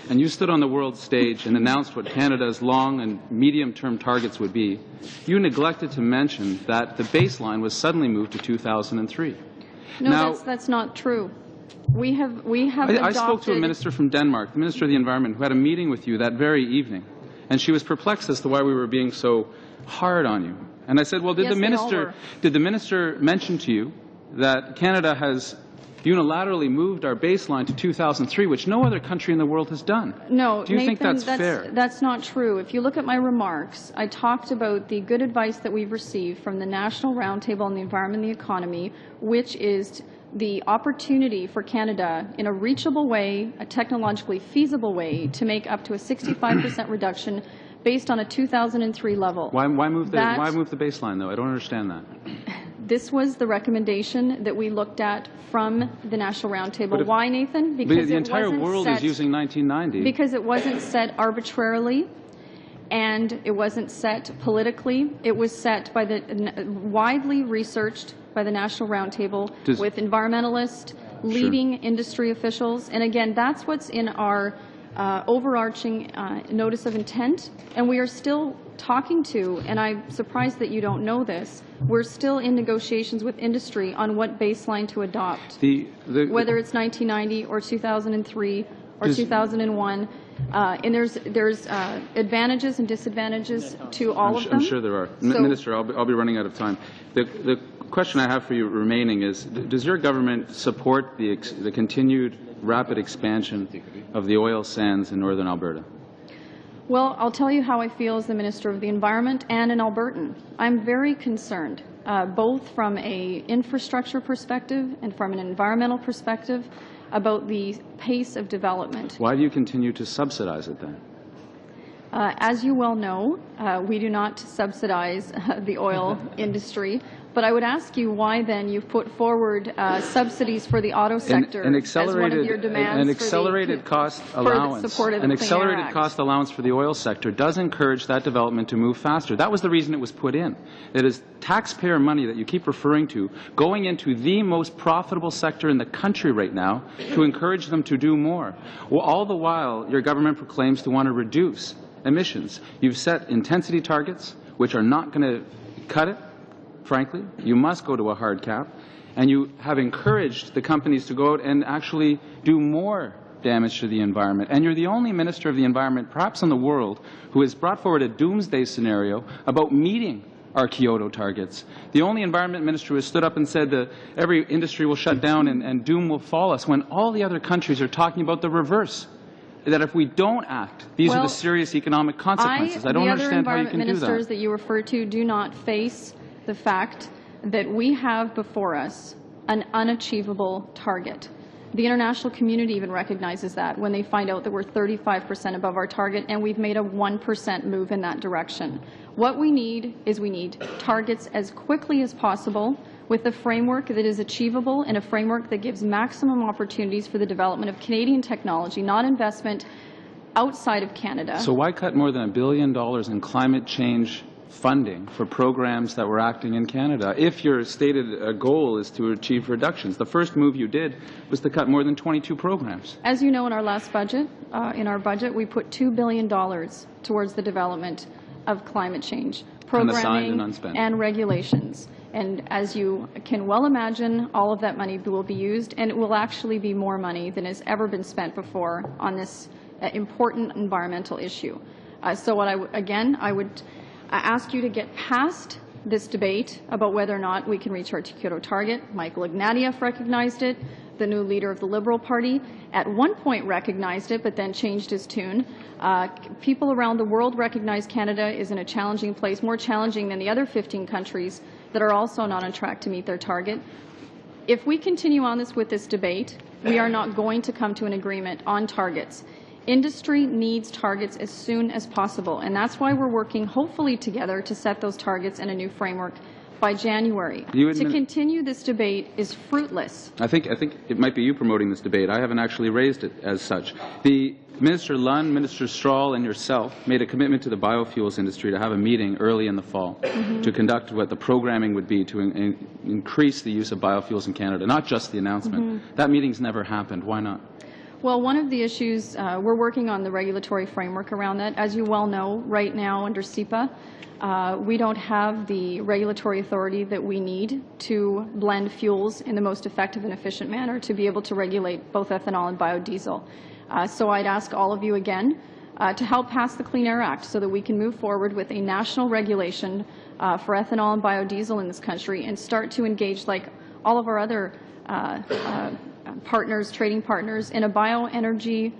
and you stood on the world stage and announced what Canada's long and medium-term targets would be, you neglected to mention that the baseline was suddenly moved to 2003.
No,
now,
that's not true. We have adopted...
I spoke to a minister from Denmark, the Minister of the Environment, who had a meeting with you that very evening, and she was perplexed as to why we were being so hard on you. And I said, well, did the minister mention to you that Canada has unilaterally moved our baseline to 2003, which no other country in the world has done?
No,
do you
Nathan,
think that's fair?
That's not true. If you look at my remarks, I talked about the good advice that we've received from the National Roundtable on the Environment and the Economy, which is the opportunity for Canada, in a reachable way, a technologically feasible way, to make up to a 65% reduction based on a 2003 level.
Why move the baseline, though? I don't understand that.
This was the recommendation that we looked at from the National Roundtable. Why, Nathan? Because
the entire world is using 1990.
Because it wasn't set arbitrarily, and it wasn't set politically. It was set by the widely researched by the National Roundtable with environmentalists, leading industry officials, and again, that's what's in our overarching notice of intent, and we are still talking to, and I'm surprised that you don't know this, we're still in negotiations with industry on what baseline to adopt, whether it's 1990 or 2003 or 2001. And there's advantages and disadvantages to all of them.
I'm sure there are. Minister, I'll be running out of time. The question I have for you remaining is, does your government support the continued rapid expansion of the oil sands in northern Alberta?
Well, I'll tell you how I feel as the Minister of the Environment and an Albertan. I'm very concerned, both from an infrastructure perspective and from an environmental perspective, about the pace of development.
Why do you continue to subsidize it then?
As you well know, we do not subsidize the oil industry, but I would ask you why then you've put forward subsidies for the auto sector as one of your demands
an accelerated cost allowance. An accelerated cost allowance for the oil sector does encourage that development to move faster. That was the reason it was put in. It is taxpayer money that you keep referring to going into the most profitable sector in the country right now to encourage them to do more. Well, all the while, your government proclaims to want to reduce emissions. You've set intensity targets, which are not going to cut it, frankly. You must go to a hard cap. And you have encouraged the companies to go out and actually do more damage to the environment. And you're the only Minister of the Environment, perhaps in the world, who has brought forward a doomsday scenario about meeting our Kyoto targets. The only environment minister who has stood up and said that every industry will shut down and doom will fall us, when all the other countries are talking about the reverse. That if we don't act, these are the serious economic consequences. I don't understand how you can do that.
The other environment ministers that you refer to do not face the fact that we have before us an unachievable target. The international community even recognizes that when they find out that we're 35% above our target, and we've made a 1% move in that direction. What we need is targets as quickly as possible, with a framework that is achievable and a framework that gives maximum opportunities for the development of Canadian technology, not investment outside of Canada.
So why cut more than $1 billion in climate change funding for programs that were acting in Canada if your stated goal is to achieve reductions? The first move you did was to cut more than 22 programs.
As you know, in our last budget, we put $2 billion towards the development of climate change, programming and regulations. And as you can well imagine, all of that money will be used, and it will actually be more money than has ever been spent before on this important environmental issue. So what I would ask you to get past this debate about whether or not we can reach our Kyoto target. Michael Ignatieff recognized it. The new leader of the Liberal Party at one point recognized it, but then changed his tune. People around the world recognize Canada is in a challenging place, more challenging than the other 15 countries that are also not on track to meet their target. If we continue on with this debate, we are not going to come to an agreement on targets. Industry needs targets as soon as possible, and that's why we're working hopefully together to set those targets in a new framework by January. To continue this debate is fruitless.
I think it might be you promoting this debate. I haven't actually raised it as such. The Minister Lunn, Minister Strahl, and yourself made a commitment to the biofuels industry to have a meeting early in the fall to conduct what the programming would be to increase the use of biofuels in Canada, not just the announcement. That meeting's never happened. Why not?
Well, one of the issues, we're working on the regulatory framework around that. As you well know, right now under CEPA, we don't have the regulatory authority that we need to blend fuels in the most effective and efficient manner to be able to regulate both ethanol and biodiesel. So I'd ask all of you again to help pass the Clean Air Act so that we can move forward with a national regulation for ethanol and biodiesel in this country and start to engage, like all of our other partners, trading partners, in a bioenergy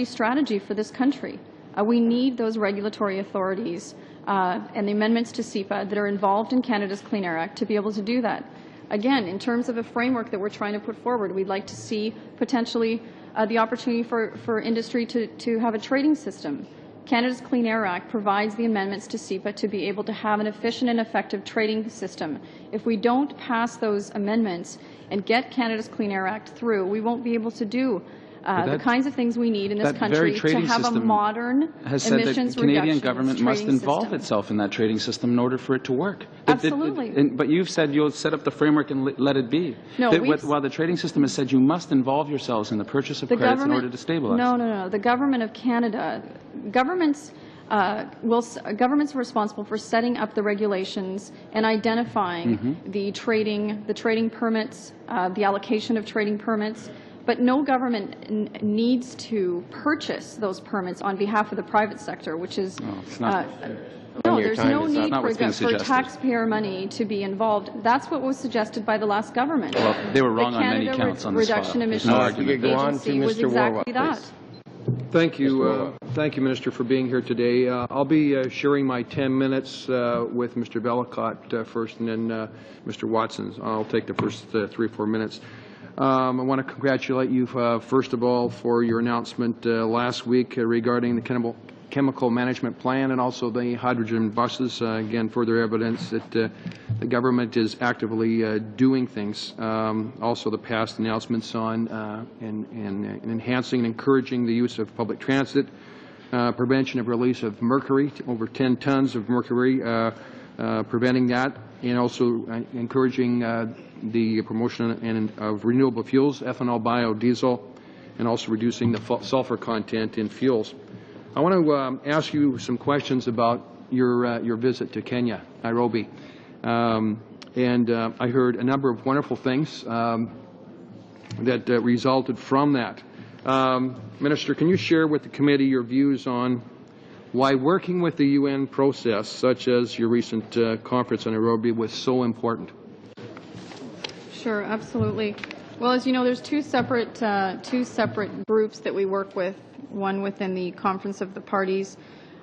strategy for this country. We need those regulatory authorities and the amendments to CEPA that are involved in Canada's Clean Air Act to be able to do that. Again, in terms of a framework that we're trying to put forward, we'd like to see potentially the opportunity for industry to have a trading system. Canada's Clean Air Act provides the amendments to CEPA to be able to have an efficient and effective trading system. If we don't pass those amendments and get Canada's Clean Air Act through, we won't be able to do the kinds of things we need in this country to have a modern
has said
emissions
that the Canadian
reductions
government must
trading
involve
system.
itself in that trading system in order for it to work.
Absolutely.
But you've said you'll set up the framework and let it be.
No,
while the trading system has said you must involve yourselves in the purchase of credits in order to stabilize.
No. The government of Canada, governments are responsible for setting up the regulations and identifying the trading permits, the allocation of trading permits. But no government needs to purchase those permits on behalf of the private sector, which is no, there's no need for taxpayer money to be involved. That's what was suggested by the last government.
Well, they were wrong
the
on many counts on this file.
Reduction
There's
Emissions
no argument.
Go on to
was
Mr.
exactly
Warwick,
that.
please.
Thank you, Minister, for being here today. I'll be sharing my 10 minutes with Mr. Vellacott first, and then Mr. Watson. I'll take the first 3 or 4 minutes. I want to congratulate you, first of all, for your announcement last week regarding the chemical management plan and also the hydrogen buses. Again, further evidence that the government is actively doing things. Also, the past announcements on enhancing and encouraging the use of public transit, prevention of release of mercury, over 10 tons of mercury, preventing that, and also encouraging the promotion of renewable fuels, ethanol, biodiesel, and also reducing the sulfur content in fuels. I want to ask you some questions about your visit to Kenya, Nairobi. I heard a number of wonderful things that resulted from that. Minister, can you share with the committee your views on why working with the UN process, such as your recent conference in Nairobi, was so important?
Sure, absolutely. Well, as you know, there's two separate groups that we work with, one within the Conference of the Parties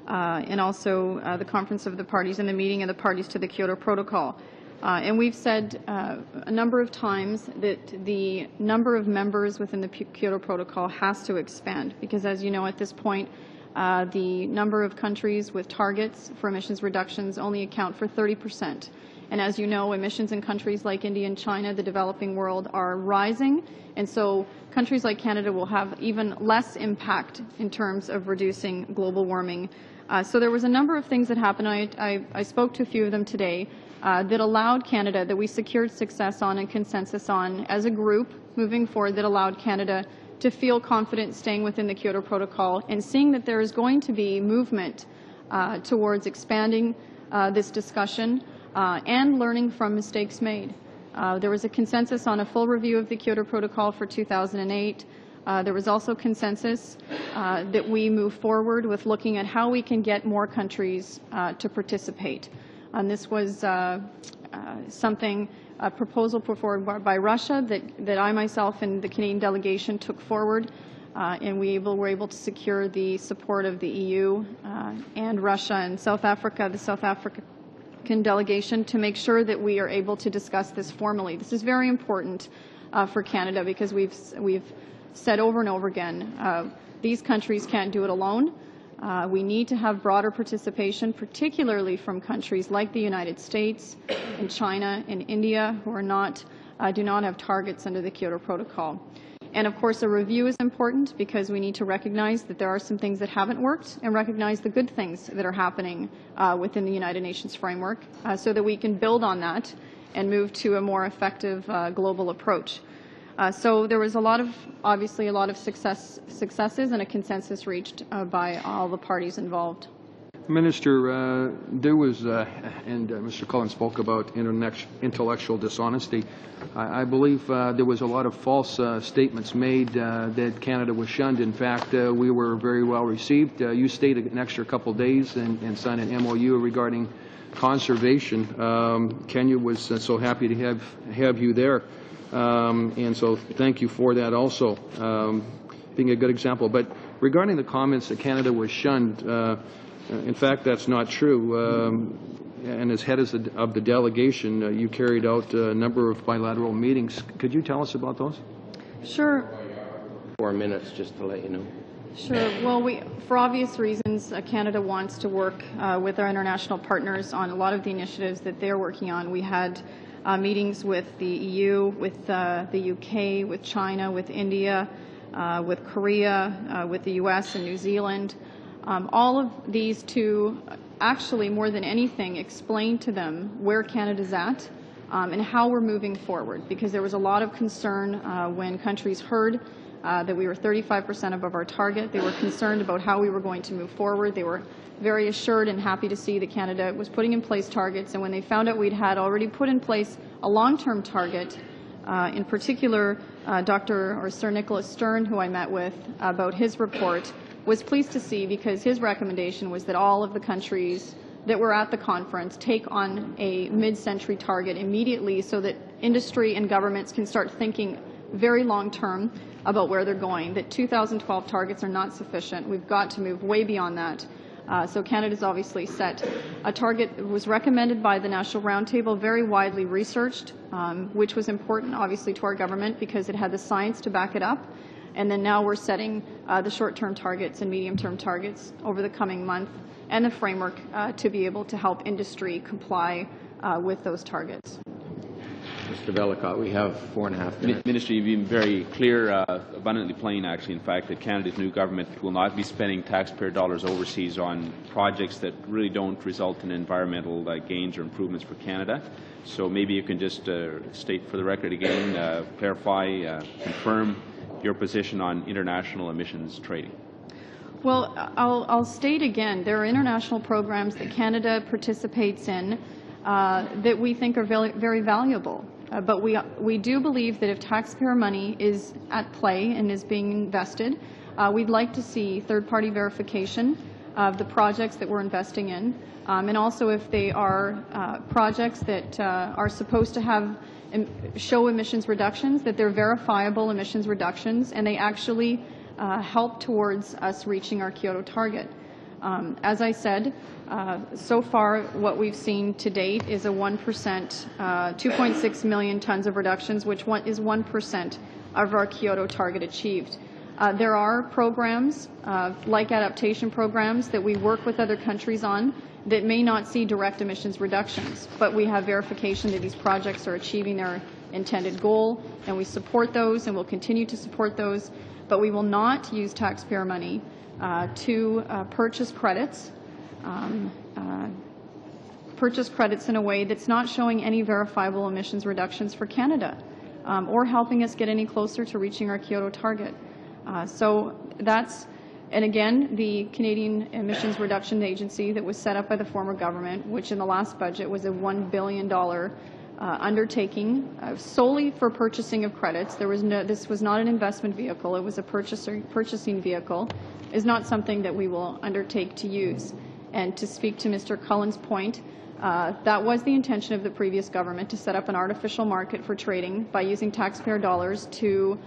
and also the Conference of the Parties and the meeting of the parties to the Kyoto Protocol. And we've said a number of times that the number of members within the Kyoto Protocol has to expand because, as you know, at this point, the number of countries with targets for emissions reductions only account for 30%. And as you know, emissions in countries like India and China, the developing world, are rising. And so countries like Canada will have even less impact in terms of reducing global warming. So there was a number of things that happened. I spoke to a few of them today that allowed Canada, that we secured success on and consensus on as a group moving forward, that allowed Canada to feel confident staying within the Kyoto Protocol and seeing that there is going to be movement towards expanding this discussion and learning from mistakes made. There was a consensus on a full review of the Kyoto Protocol for 2008. There was also consensus that we move forward with looking at how we can get more countries to participate. And this was a proposal put forward by Russia that I myself and the Canadian delegation took forward, and we were able to secure the support of the EU and Russia and South Africa, the South African delegation, to make sure that we are able to discuss this formally. This is very important for Canada because we've said over and over again, these countries can't do it alone. We need to have broader participation, particularly from countries like the United States and China and India, who do not have targets under the Kyoto Protocol. And of course, a review is important because we need to recognize that there are some things that haven't worked and recognize the good things that are happening within the United Nations framework so that we can build on that and move to a more effective global approach. So there was obviously a lot of successes and a consensus reached by all the parties involved.
Minister, there was, and Mr. Cullen spoke about intellectual dishonesty. I believe there was a lot of false statements made that Canada was shunned. In fact, we were very well received. You stayed an extra couple of days and signed an MOU regarding conservation. Kenya was so happy to have you there. And so thank you for that also, being a good example. But regarding the comments that Canada was shunned, in fact, that's not true. And as head of the delegation, you carried out a number of bilateral meetings. Could you tell us about those?
Sure.
4 minutes, just to let you know.
Sure. Well, for obvious reasons, Canada wants to work with our international partners on a lot of the initiatives that they're working on. We had meetings with the EU, with the UK, with China, with India, with Korea, with the U.S. and New Zealand. All of these to actually, more than anything, explain to them where Canada's at and how we're moving forward, because there was a lot of concern when countries heard that we were 35% above our target. They were concerned about how we were going to move forward. They were very assured and happy to see that Canada was putting in place targets, and when they found out we'd had already put in place a long-term target, in particular, Sir Nicholas Stern, who I met with about his report, was pleased to see, because his recommendation was that all of the countries that were at the conference take on a mid-century target immediately so that industry and governments can start thinking very long-term about where they're going, that 2012 targets are not sufficient. We've got to move way beyond that. So Canada's obviously set a target that was recommended by the National Roundtable, very widely researched, which was important, obviously, to our government because it had the science to back it up. And then now we're setting the short-term targets and medium-term targets over the coming month and the framework to be able to help industry comply with those targets.
Mr. Vellacott, we have 4.5 minutes.
Minister, you've been very clear, abundantly plain, actually, in fact, that Canada's new government will not be spending taxpayer dollars overseas on projects that really don't result in environmental gains or improvements for Canada. So maybe you can just state for the record again, clarify, confirm your position on international emissions trading.
Well, I'll state again, there are international programs that Canada participates in that we think are very valuable. But we do believe that if taxpayer money is at play and is being invested, we'd like to see third-party verification of the projects that we're investing in, and also if they are projects that are supposed to have show emissions reductions, that they're verifiable emissions reductions, and they actually help towards us reaching our Kyoto target. As I said, so far what we've seen to date is a 1%, 2.6 million tons of reductions, which is 1% of our Kyoto target achieved. There are programs, like adaptation programs, that we work with other countries on that may not see direct emissions reductions, but we have verification that these projects are achieving their intended goal, and we support those and will continue to support those, but we will not use taxpayer money to purchase credits in a way that's not showing any verifiable emissions reductions for Canada or helping us get any closer to reaching our Kyoto target. So that's, and again, the Canadian Emissions Reduction Agency that was set up by the former government, which in the last budget was a $1 billion undertaking solely for purchasing of credits. This was not an investment vehicle, it was a purchasing vehicle, is not something that we will undertake to use. And to speak to Mr. Cullen's point, that was the intention of the previous government, to set up an artificial market for trading by using taxpayer dollars to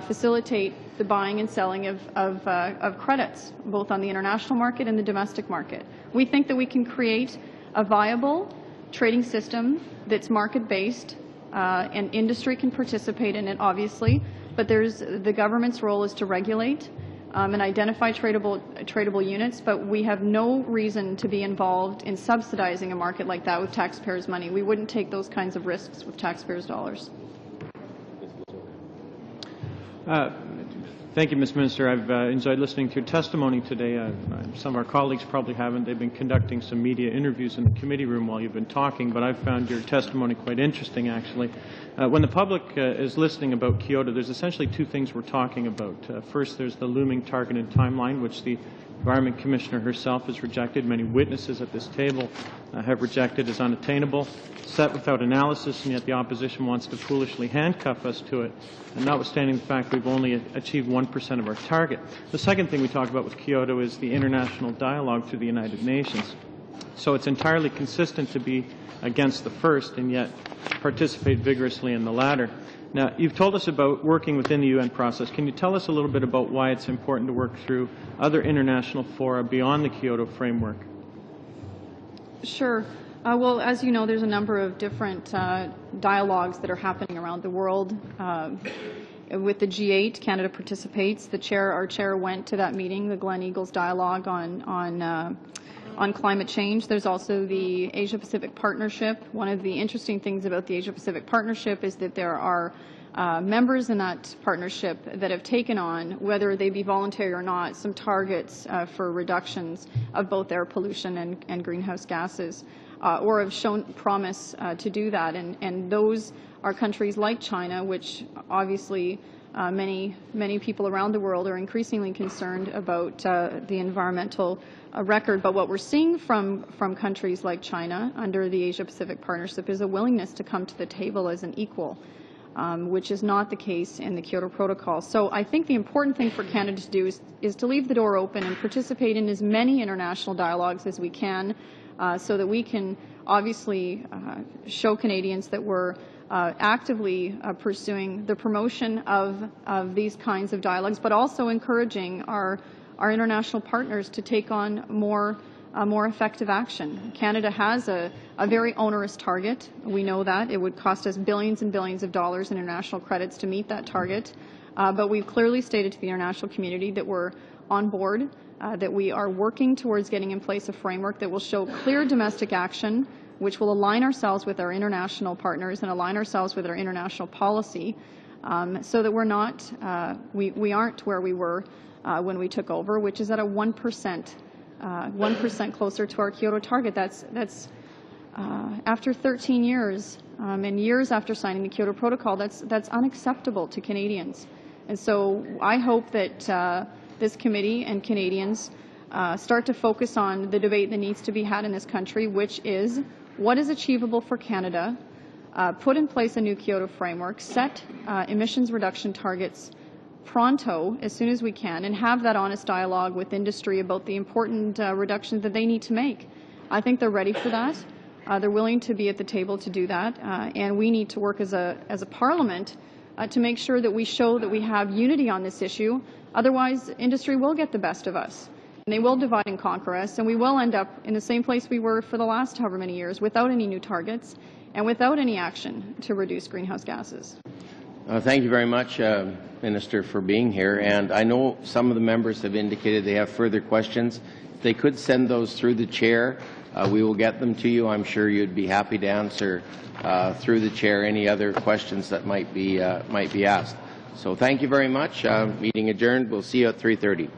facilitate the buying and selling of credits, both on the international market and the domestic market. We think that we can create a viable trading system that's market-based, and industry can participate in it, obviously, but the government's role is to regulate and identify tradable units, but we have no reason to be involved in subsidizing a market like that with taxpayers' money. We wouldn't take those kinds of risks with taxpayers' dollars.
Thank you, Ms. Minister. I've enjoyed listening to your testimony today. Some of our colleagues probably haven't. They've been conducting some media interviews in the committee room while you've been talking, but I've found your testimony quite interesting, actually. When the public is listening about Kyoto, there's essentially two things we're talking about. First, there's the looming target and timeline, which the Environment Commissioner herself has rejected. Many witnesses at this table have rejected as unattainable, set without analysis, and yet the opposition wants to foolishly handcuff us to it, and notwithstanding the fact we've only achieved 1% of our target. The second thing we talk about with Kyoto is the international dialogue through the United Nations. So it's entirely consistent to be against the first and yet participate vigorously in the latter. Now, you've told us about working within the UN process. Can you tell us a little bit about why it's important to work through other international fora beyond the Kyoto framework?
Sure. Well, as you know, there's a number of different dialogues that are happening around the world. With the G8, Canada participates. Our chair went to that meeting, the Glen Eagles dialogue on climate change. There's also the Asia-Pacific Partnership. One of the interesting things about the Asia-Pacific Partnership is that there are members in that partnership that have taken on, whether they be voluntary or not, some targets for reductions of both air pollution and greenhouse gases, or have shown promise to do that. And those are countries like China, which obviously many people around the world are increasingly concerned about the environmental record. But what we're seeing from countries like China under the Asia-Pacific Partnership is a willingness to come to the table as an equal, which is not the case in the Kyoto Protocol. So I think the important thing for Canada to do is to leave the door open and participate in as many international dialogues as we can, so that we can obviously show Canadians that we're actively pursuing the promotion of these kinds of dialogues, but also encouraging our international partners to take on more effective action. Canada has a very onerous target. We know that. It would cost us billions and billions of dollars in international credits to meet that target. But we've clearly stated to the international community that we're on board, that we are working towards getting in place a framework that will show clear domestic action, which will align ourselves with our international partners and align ourselves with our international policy, so that we're not, we aren't where we were when we took over, which is at a 1% closer to our Kyoto target. That's after 13 years and years after signing the Kyoto Protocol. That's unacceptable to Canadians. And so I hope that this committee and Canadians start to focus on the debate that needs to be had in this country, which is what is achievable for Canada, put in place a new Kyoto framework, set emissions reduction targets pronto, as soon as we can, and have that honest dialogue with industry about the important reductions that they need to make. I think they're ready for that. They're willing to be at the table to do that, and we need to work as a parliament to make sure that we show that we have unity on this issue. Otherwise, industry will get the best of us, and they will divide and conquer us, and we will end up in the same place we were for the last however many years, without any new targets and without any action to reduce greenhouse gases.
Thank you very much, Minister, for being here. And I know some of the members have indicated they have further questions. If they could send those through the chair, we will get them to you. I'm sure you'd be happy to answer through the chair any other questions that might be asked. So thank you very much. Meeting adjourned. We'll see you at 3:30.